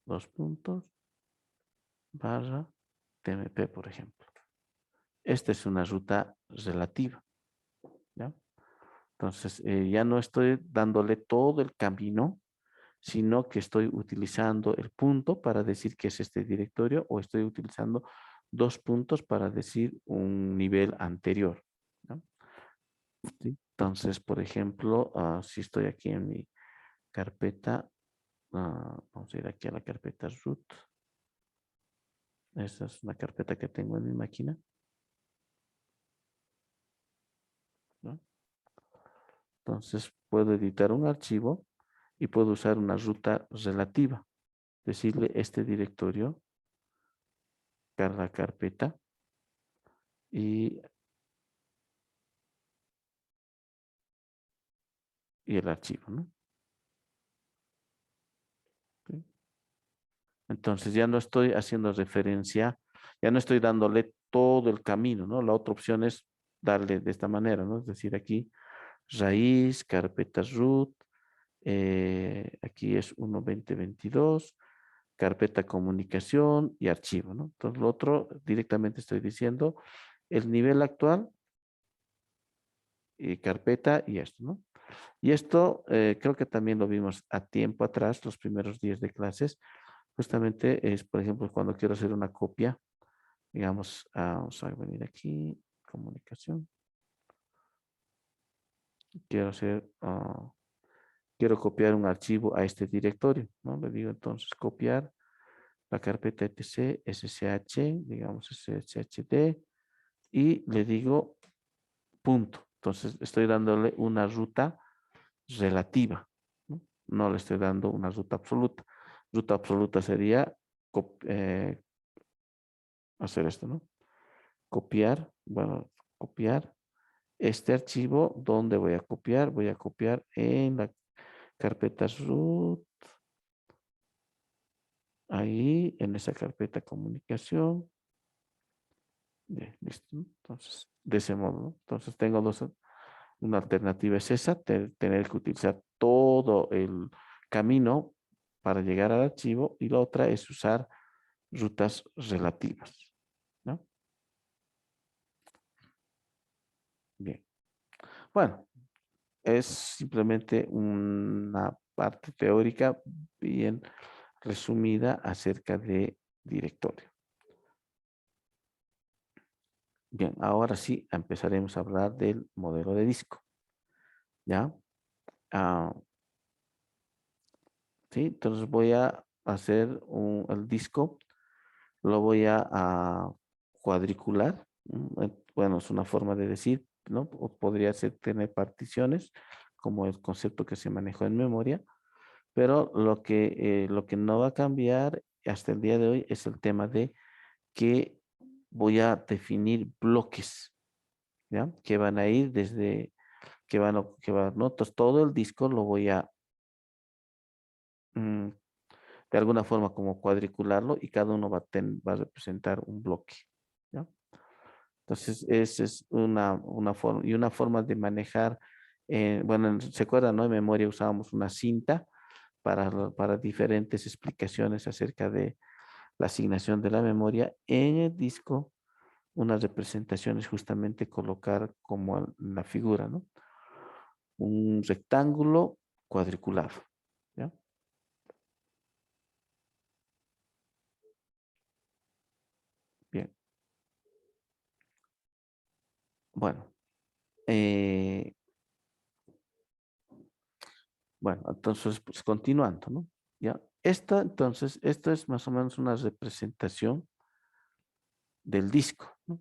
Dos puntos, barra, TMP, por ejemplo. Esta es una ruta relativa, ¿ya? Entonces, ya no estoy dándole todo el camino, sino que estoy utilizando el punto para decir que es este directorio o estoy utilizando dos puntos para decir un nivel anterior, ¿no? ¿Sí? Entonces, por ejemplo, si estoy aquí en mi carpeta, vamos a ir aquí a la carpeta root. Esta es una carpeta que tengo en mi máquina, ¿no? Entonces, puedo editar un archivo y puedo usar una ruta relativa. Decirle este directorio, carga carpeta y, y el archivo, ¿no? ¿Sí? Entonces ya no estoy haciendo referencia, ya no estoy dándole todo el camino, ¿no? La otra opción es darle de esta manera, ¿no? Es decir, aquí raíz, carpeta root, aquí es 1.20.22, carpeta comunicación y archivo, ¿no? Entonces lo otro directamente estoy diciendo el nivel actual y carpeta y esto, ¿no? Y esto creo que también lo vimos a tiempo atrás, los primeros días de clases. Justamente es, por ejemplo, cuando quiero hacer una copia, digamos, vamos a venir aquí, comunicación. Quiero hacer, quiero copiar un archivo a este directorio, ¿no? Le digo entonces copiar la carpeta etc, ssh, digamos sshd, y le digo punto. Entonces estoy dándole una ruta relativa, ¿no? No le estoy dando una ruta absoluta. Ruta absoluta sería hacer esto, ¿no? Copiar, bueno, copiar este archivo. ¿Dónde voy a copiar? Voy a copiar en la carpeta root, ahí, en esa carpeta comunicación. Bien, listo, ¿no? Entonces, de ese modo, ¿no? Entonces tengo una alternativa es esa, tener que utilizar todo el camino para llegar al archivo y la otra es usar rutas relativas, ¿no? Bien. Bueno, es simplemente una parte teórica bien resumida acerca de directorio. Bien, ahora sí empezaremos a hablar del modelo de disco. ¿Ya? Ah, sí, entonces voy a hacer el disco. lo voy a cuadricular. Bueno, es una forma de decir, ¿no? O podría ser tener particiones, como el concepto que se manejó en memoria, pero lo que no va a cambiar hasta el día de hoy es el tema de que voy a definir bloques, ¿ya? Que van a ir desde, ¿no? Entonces, todo el disco lo voy a, mm, de alguna forma, como cuadricularlo y cada uno va a representar un bloque, ¿ya? Entonces, esa es una forma, y una forma de manejar, bueno, ¿se acuerdan, no? En memoria usábamos una cinta para diferentes explicaciones acerca de la asignación de la memoria. En el disco, una representación es justamente colocar como la figura, ¿no? Un rectángulo cuadriculado, ¿ya? Bien, bueno. eh, bueno, entonces, pues continuando, ¿no? ¿Ya? Entonces, esto es más o menos una representación del disco, ¿no?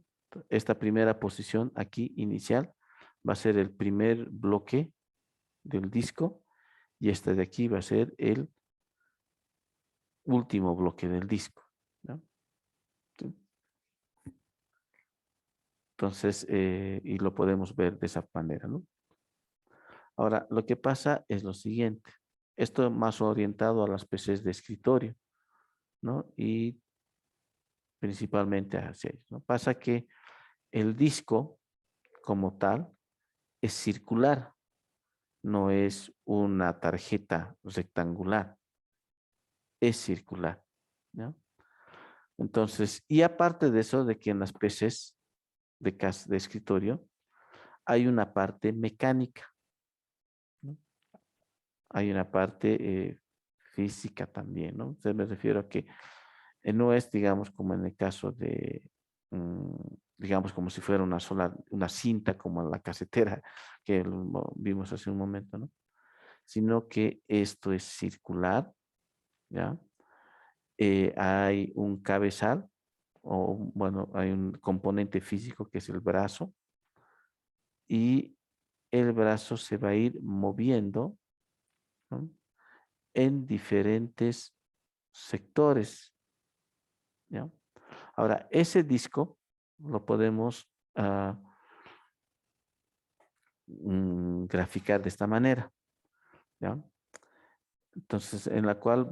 Esta primera posición aquí inicial va a ser el primer bloque del disco y esta de aquí va a ser el último bloque del disco, ¿no? Entonces, y lo podemos ver de esa manera, ¿no? Ahora, lo que pasa es lo siguiente. Esto más orientado a las PCs de escritorio, ¿no? Y principalmente hacia ellos, ¿no? Pasa que el disco como tal es circular, no es una tarjeta rectangular, es circular, ¿no? Entonces, y aparte de eso, de que en las PCs de escritorio hay una parte mecánica, ¿no? Hay una parte física también, ¿no? Entonces me refiero a que no es, digamos, como en el caso de, mm, digamos, como si fuera una sola, una cinta como en la casetera que vimos hace un momento, ¿no? Sino que esto es circular, ¿ya? Hay un cabezal, o bueno, hay un componente físico que es el brazo, y el brazo se va a ir moviendo, ¿no? En diferentes sectores, ¿ya? Ahora, ese disco lo podemos graficar de esta manera, ¿ya? Entonces, en la cual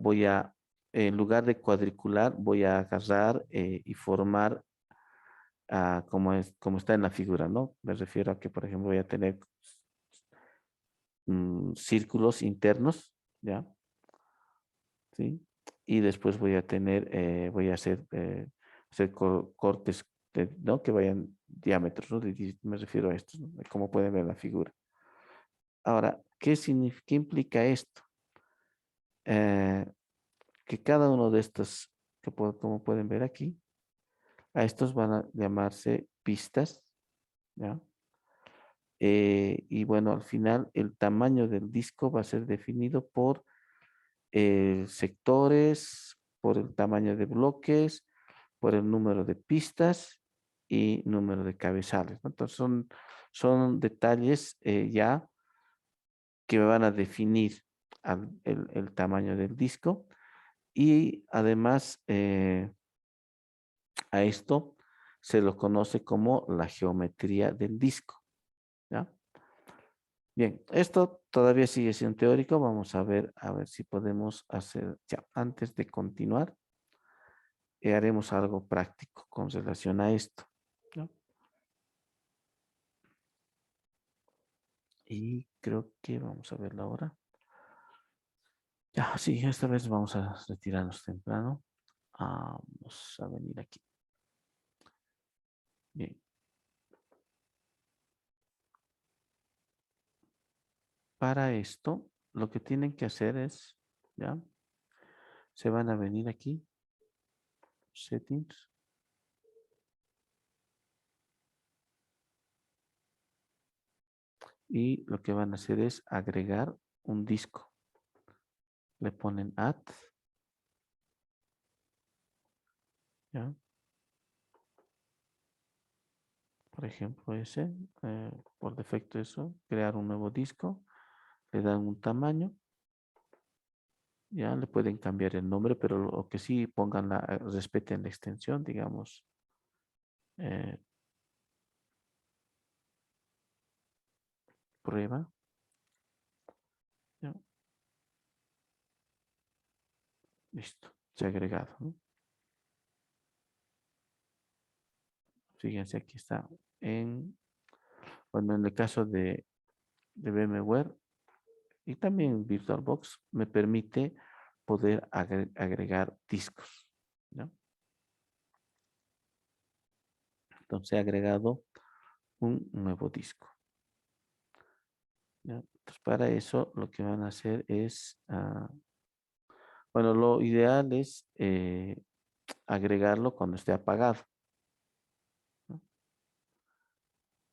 en lugar de cuadricular, voy a agarrar y formar como está en la figura, ¿no? Me refiero a que, por ejemplo, voy a tener círculos internos, ¿ya? ¿Sí? Y después voy a tener, voy a hacer cortes, ¿no? Que vayan diámetros, ¿no? Me refiero a esto, ¿no? Como pueden ver en la figura. Ahora, ¿qué implica esto? Eh, que cada uno de estos, como pueden ver aquí, a estos van a llamarse pistas, ¿ya? Y bueno, al final el tamaño del disco va a ser definido por sectores, por el tamaño de bloques, por el número de pistas y número de cabezales, ¿no? Entonces son detalles ya que me van a definir el tamaño del disco y además a esto se lo conoce como la geometría del disco, ¿ya? Bien, esto todavía sigue siendo teórico. Vamos a ver si podemos hacer, ya, antes de continuar, haremos algo práctico con relación a esto, ¿no? Y creo que vamos a verlo ahora. Ya, sí, esta vez vamos a retirarnos temprano. Vamos a venir aquí. Bien, para esto, lo que tienen que hacer es, ¿ya? Se van a venir aquí, settings, y lo que van a hacer es agregar un disco. Le ponen add ¿ya? Por ejemplo, por defecto eso, crear un nuevo disco, le dan un tamaño, ya le pueden cambiar el nombre, pero lo que sí pongan respeten la extensión, digamos, eh, prueba, ya, listo, se ha agregado, ¿no? Fíjense, aquí está. Bueno, en el caso de VMware y también VirtualBox, me permite poder agregar discos, ¿no? Entonces he agregado un nuevo disco, ¿ya? Entonces para eso lo que van a hacer es, bueno, lo ideal es agregarlo cuando esté apagado, ¿no?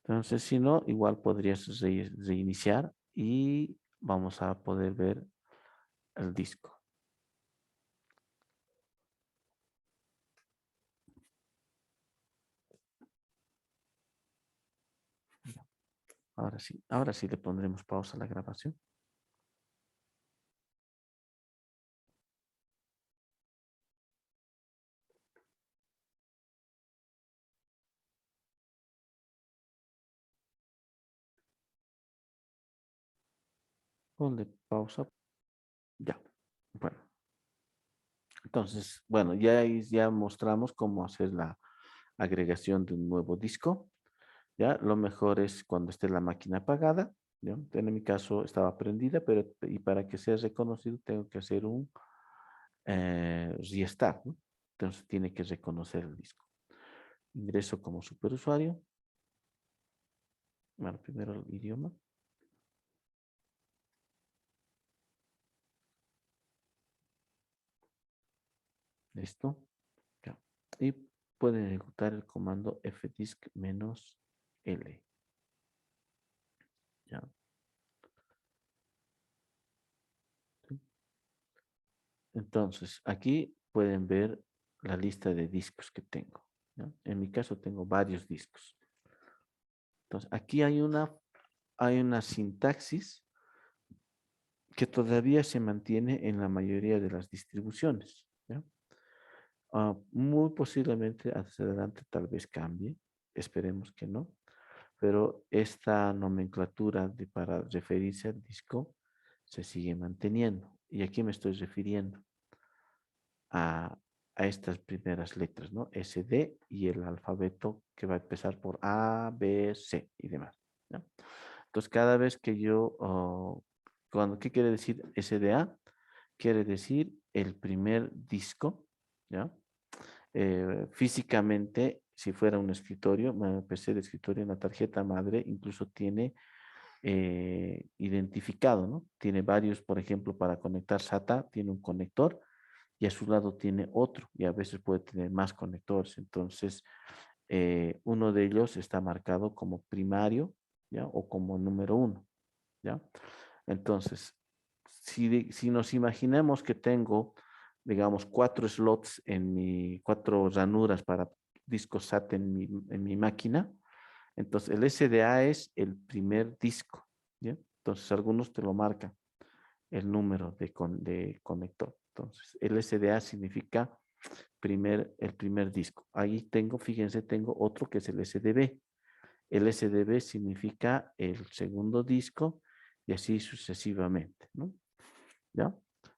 Entonces si no, igual podrías reiniciar y vamos a poder ver el disco. Ahora sí le pondremos pausa a la grabación. Ponle pausa. Ya. Bueno, entonces, bueno, ya mostramos cómo hacer la agregación de un nuevo disco. Ya, lo mejor es cuando esté la máquina apagada. ¿Ya? En mi caso estaba prendida, pero y para que sea reconocido tengo que hacer un restart, ¿no? Entonces tiene que reconocer el disco. Ingreso como superusuario. Bueno, primero el idioma. Listo. Ya. Y pueden ejecutar el comando fdisk-l. Ya. ¿Sí? Entonces, aquí pueden ver la lista de discos que tengo, ¿no? En mi caso tengo varios discos. Entonces, aquí hay una sintaxis que todavía se mantiene en la mayoría de las distribuciones, ¿ya? Muy posiblemente hacia adelante tal vez cambie, esperemos que no, pero esta nomenclatura para referirse al disco se sigue manteniendo. Y aquí me estoy refiriendo a, a estas primeras letras, ¿no? S, D y el alfabeto que va a empezar por A, B, C y demás, ¿no? Entonces, cada vez que ¿qué quiere decir SDA? Quiere decir el primer disco, ¿ya? Físicamente, si fuera un escritorio, un PC de escritorio, una tarjeta madre, incluso tiene identificado, ¿no? Tiene varios, por ejemplo, para conectar SATA, tiene un conector y a su lado tiene otro y a veces puede tener más conectores. Entonces, uno de ellos está marcado como primario, ¿ya? O como número uno, ¿ya? Entonces, si nos imaginamos que tengo, digamos, cuatro ranuras para discos SATA en mi máquina, entonces el SDA es el primer disco, ¿ya? Entonces, algunos te lo marcan el número de conector. Entonces, el SDA significa el primer disco. Ahí tengo, fíjense, tengo otro que es el SDB. El SDB significa el segundo disco y así sucesivamente, ¿no? ¿Ya?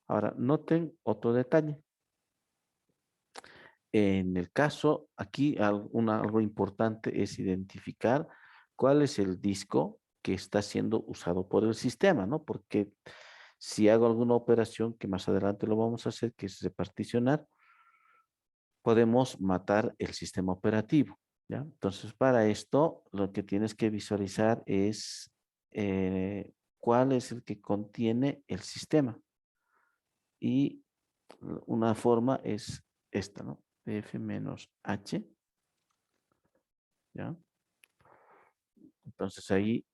Ahora, noten otro detalle. En el caso, aquí algo importante es identificar cuál es el disco que está siendo usado por el sistema, ¿no? Porque si hago alguna operación, que más adelante lo vamos a hacer, que es reparticionar, podemos matar el sistema operativo, ¿ya? Entonces, para esto, lo que tienes que visualizar es cuál es el que contiene el sistema. Y una forma es esta, ¿no? F-H, ¿ya? Entonces ahí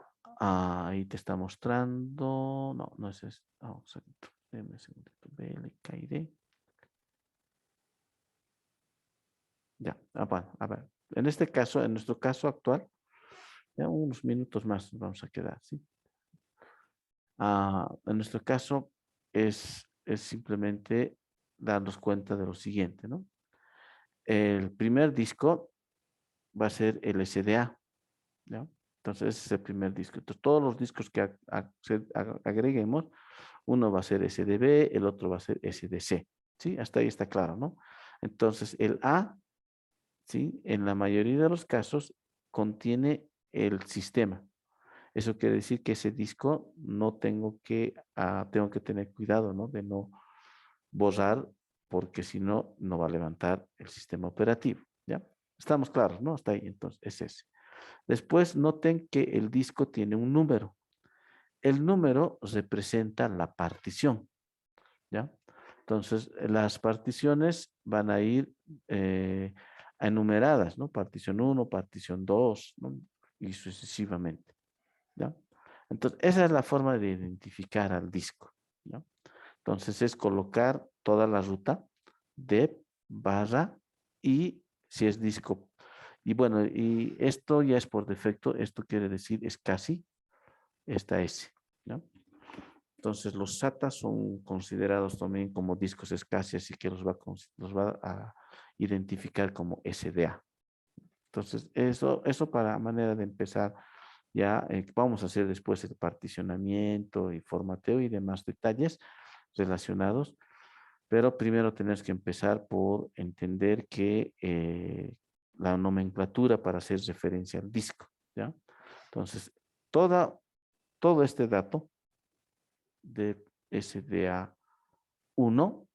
te está mostrando, no es esto, un segundito, déjame un segundito, BLKID. Ya, bueno, a ver. En este caso, en nuestro caso actual, ya unos minutos más nos vamos a quedar, ¿sí? En nuestro caso es simplemente darnos cuenta de lo siguiente, ¿no? El primer disco va a ser el SDA, ¿ya? Entonces, ese es el primer disco. Entonces, todos los discos que agreguemos, uno va a ser SDB, el otro va a ser SDC, ¿sí? Hasta ahí está claro, ¿no? Entonces, el A, ¿sí? En la mayoría de los casos contiene el sistema. Eso quiere decir que ese disco no tengo que tener cuidado, ¿no? De no borrar, porque si no, no va a levantar el sistema operativo, ¿ya? Estamos claros, ¿no? Hasta ahí, entonces, es ese. Después noten que el disco tiene un número. El número representa la partición, ¿ya? Entonces, las particiones van a ir eh, enumeradas, ¿no? Partición uno, partición 2, ¿no? Y sucesivamente, ¿ya? Entonces, esa es la forma de identificar al disco, ¿ya? Entonces, es colocar toda la ruta de barra y si es disco. Y bueno, y esto ya es por defecto, esto quiere decir es casi esta S, ¿no? Entonces, los SATA son considerados también como discos SCSI, así que los va a identificar como SDA. Entonces, eso para manera de empezar, ya vamos a hacer después el particionamiento y formateo y demás detalles relacionados, pero primero tenés que empezar por entender que la nomenclatura para hacer referencia al disco, ¿ya? Entonces, toda, todo este dato de SDA1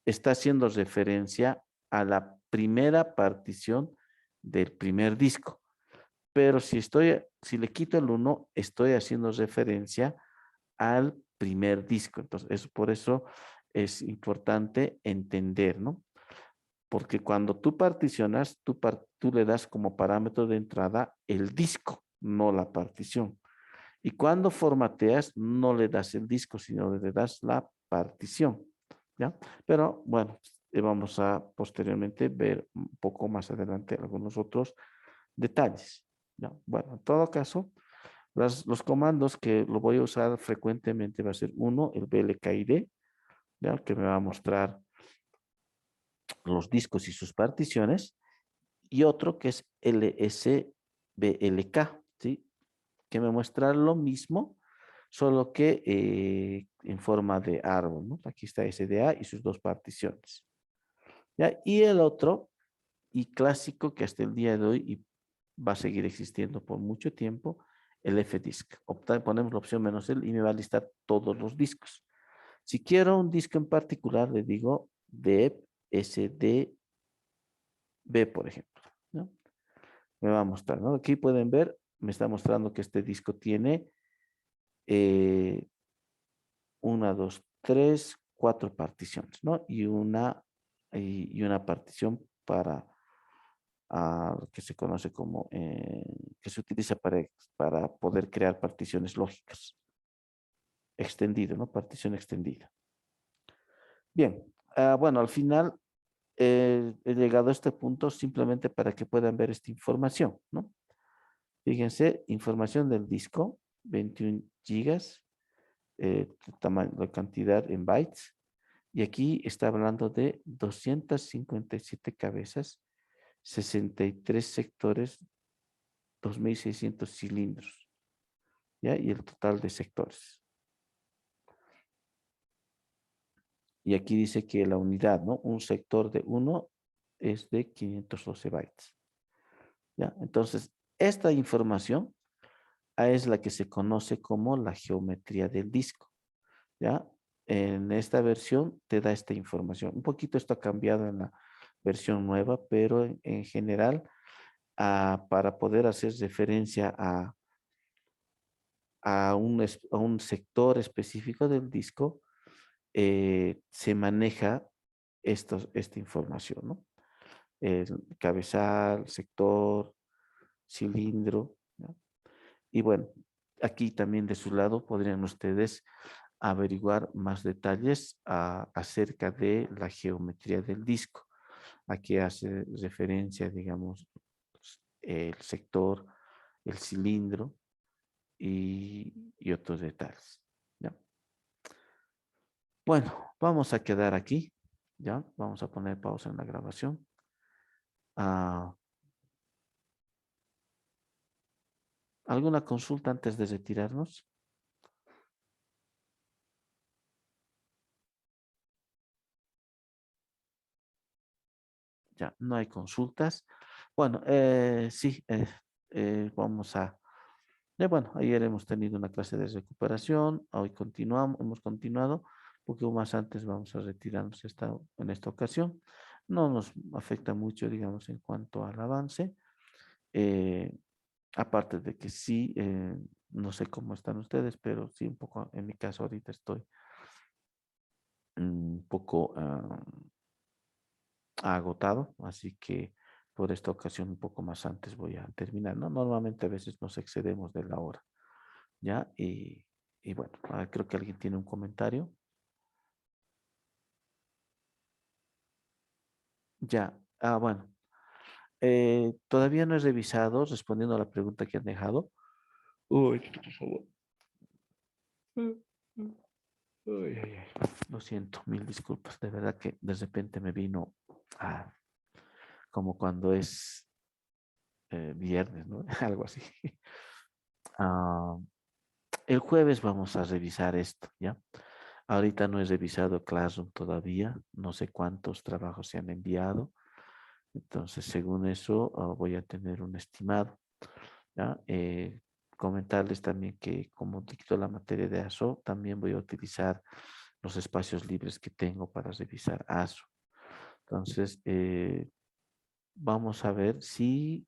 está haciendo referencia a la primera partición del primer disco. Pero si le quito el 1, estoy haciendo referencia al primer disco. Entonces, por eso es importante entender, ¿no? Porque cuando tú particionas, tú le das como parámetro de entrada el disco, no la partición. Y cuando formateas, no le das el disco, sino le das la partición, ¿ya? Pero bueno, vamos a posteriormente ver un poco más adelante algunos otros detalles, ¿ya? Bueno, en todo caso, los comandos que lo voy a usar frecuentemente va a ser uno, el blkid, ¿ya? Que me va a mostrar los discos y sus particiones, y otro que es lsblk, ¿sí? Que me muestra lo mismo, solo que en forma de árbol, ¿no? Aquí está SDA y sus dos particiones, ¿ya? Y el otro, y clásico que hasta el día de hoy y va a seguir existiendo por mucho tiempo, el FDisc. Ponemos la opción menos "el" y me va a listar todos los discos. Si quiero un disco en particular, le digo deb sdb, por ejemplo, ¿no? Me va a mostrar, ¿no? Aquí pueden ver, me está mostrando que este disco tiene eh, una, dos, tres, cuatro particiones, ¿no? Y una partición para que se conoce como, que se utiliza para poder crear particiones lógicas. Extendido, ¿no? Partición extendida. Bien, bueno, al final he llegado a este punto simplemente para que puedan ver esta información, ¿no? Fíjense, información del disco, 21 gigas, tamaño, la cantidad en bytes, y aquí está hablando de 257 cabezas, 63 sectores, 2.600 cilindros, ¿ya? Y el total de sectores. Y aquí dice que la unidad, ¿no? Un sector de 1 es de 512 bytes, ¿ya? Entonces, esta información es la que se conoce como la geometría del disco, ¿ya? En esta versión te da esta información. Un poquito esto ha cambiado en la versión nueva, pero en general, para poder hacer referencia a un sector específico del disco, se maneja esta información, ¿no? Cabezal, sector, cilindro, ¿no? Y bueno, aquí también de su lado podrían ustedes averiguar más detalles acerca de la geometría del disco. Aquí hace referencia, digamos, el sector, el cilindro y otros detalles. ¿Ya? Bueno, vamos a quedar aquí. ¿Ya? Vamos a poner pausa en la grabación. Ah, ¿alguna consulta antes de retirarnos? Ya, no hay consultas. Bueno, sí, vamos a... bueno, ayer hemos tenido una clase de recuperación, hoy continuamos, hemos continuado, un poco más antes vamos a retirarnos en esta ocasión. No nos afecta mucho, digamos, en cuanto al avance. eh, Aparte de que sí, no sé cómo están ustedes, pero sí, un poco, en mi caso ahorita estoy un poco agotado, así que por esta ocasión un poco más antes voy a terminar, ¿no? Normalmente a veces nos excedemos de la hora, ¿ya? Y bueno, creo que alguien tiene un comentario. Ya, bueno, todavía no he revisado, respondiendo a la pregunta que han dejado. Uy, por favor. Uy, ay, ay. Lo siento, mil disculpas. De verdad que de repente me vino como cuando es viernes, ¿no? Algo así. Ah, el jueves vamos a revisar esto, ¿ya? Ahorita no he revisado Classroom todavía, no sé cuántos trabajos se han enviado, entonces según eso voy a tener un estimado, ¿ya? Comentarles también que como dicto la materia de ASO, también voy a utilizar los espacios libres que tengo para revisar ASO. Entonces, vamos a ver si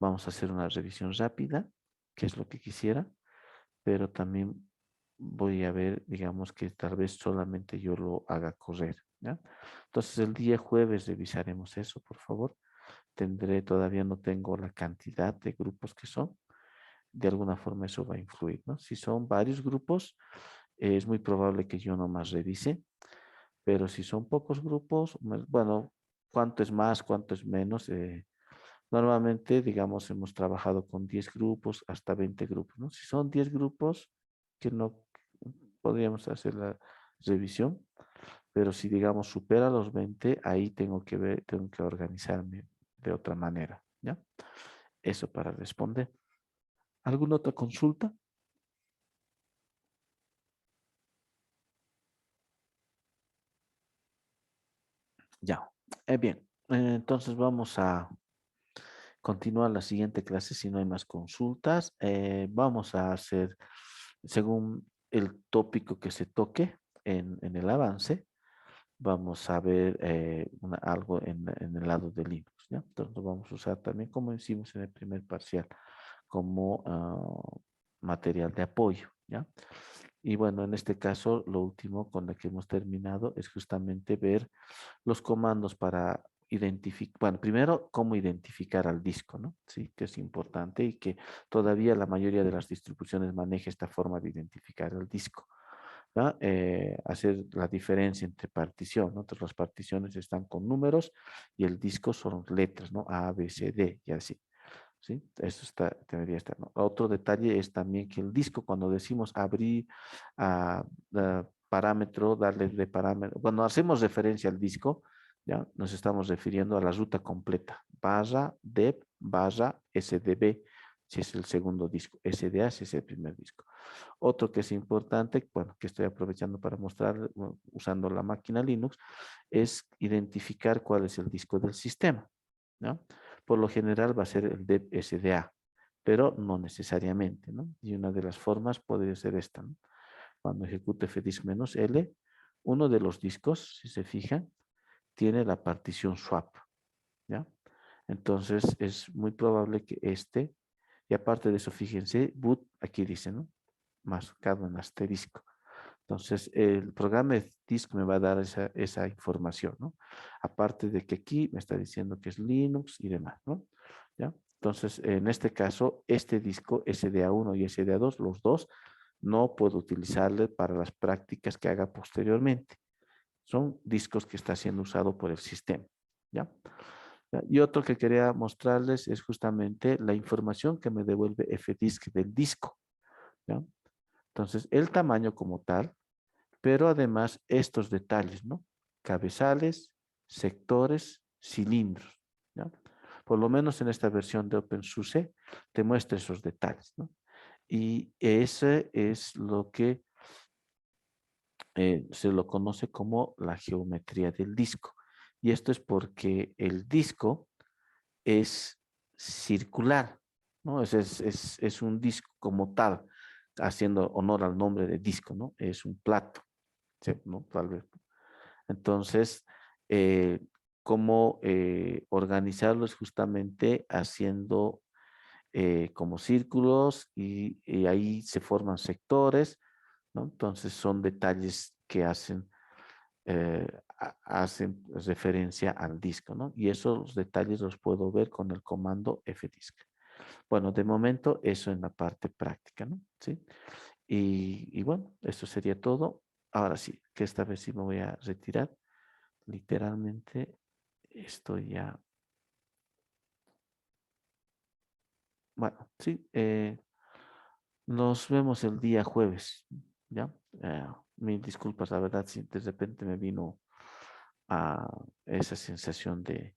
vamos a hacer una revisión rápida, que es lo que quisiera, pero también voy a ver, digamos que tal vez solamente yo lo haga correr, ¿ya? Entonces el día jueves revisaremos eso, por favor. Todavía no tengo la cantidad de grupos que son. De alguna forma eso va a influir, ¿no? Si son varios grupos, es muy probable que yo nomás revise, pero si son pocos grupos, bueno, cuánto es más, cuánto es menos. Normalmente, digamos, hemos trabajado con 10 grupos hasta 20 grupos, ¿no? Si son 10 grupos, que no podríamos hacer la revisión, pero si, digamos, supera los 20, ahí tengo que ver, tengo que organizarme de otra manera, ¿ya? Eso para responder. ¿Alguna otra consulta? Ya. Bien. Entonces vamos a continuar la siguiente clase si no hay más consultas. Vamos a hacer, según el tópico que se toque en el avance, vamos a ver algo en el lado de Linux, ¿ya? Entonces lo vamos a usar también como hicimos en el primer parcial, como material de apoyo, ¿ya? Y bueno, en este caso, lo último con lo que hemos terminado es justamente ver los comandos para identificar, bueno, primero, cómo identificar al disco, ¿no? Sí, que es importante y que todavía la mayoría de las distribuciones maneja esta forma de identificar el disco, ¿no? Hacer la diferencia entre partición, ¿no? Entonces las particiones están con números y el disco son letras, ¿no? A, B, C, D y así. ¿Sí? Eso está, debería estar, ¿no? Otro detalle es también que el disco, cuando decimos abrir parámetro, darle de parámetro, cuando hacemos referencia al disco, ya nos estamos refiriendo a la ruta completa, barra dep, barra sdb, si es el segundo disco, sda si es el primer disco. Otro que es importante, bueno, que estoy aprovechando para mostrar usando la máquina Linux, es identificar cuál es el disco del sistema, ¿no? Por lo general va a ser el dep sda, pero no necesariamente, ¿no? Y una de las formas podría ser esta, ¿no? Cuando ejecute fdisk-l, uno de los discos, si se fijan, tiene la partición swap, ¿ya? Entonces es muy probable que y aparte de eso, fíjense, boot, aquí dice, ¿no? Marcado en asterisco. Entonces, el programa de disk me va a dar esa información, ¿no? Aparte de que aquí me está diciendo que es Linux y demás, ¿no? ¿Ya? Entonces, en este caso, este disco SDA1 y SDA2, los dos, no puedo utilizarle para las prácticas que haga posteriormente. Son discos que está siendo usado por el sistema, ¿ya? Y otro que quería mostrarles es justamente la información que me devuelve FDisk del disco, ¿ya? Entonces, el tamaño como tal, pero además estos detalles, ¿no? Cabezales, sectores, cilindros, ¿ya? Por lo menos en esta versión de OpenSUSE te muestra esos detalles, ¿no? Y ese es lo que se lo conoce como la geometría del disco. Y esto es porque el disco es circular, ¿no? Es un disco como tal, haciendo honor al nombre de disco, ¿no? Es un plato, ¿sí? ¿No? Tal vez. Entonces, eh, cómo organizarlo es justamente haciendo como círculos y ahí se forman sectores, ¿no? Entonces son detalles que hacen referencia al disco, ¿no? Y esos detalles los puedo ver con el comando fdisk. Bueno, de momento eso en la parte práctica, ¿no? ¿Sí? Y bueno, esto sería todo. Ahora sí, que esta vez sí me voy a retirar. Literalmente estoy ya. Bueno, sí, nos vemos el día jueves, ¿ya? Mil disculpas, la verdad, si de repente me vino a esa sensación de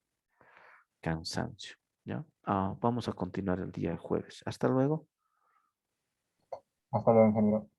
cansancio, ¿ya? Vamos a continuar el día jueves. Hasta luego. Hasta luego, ingeniero.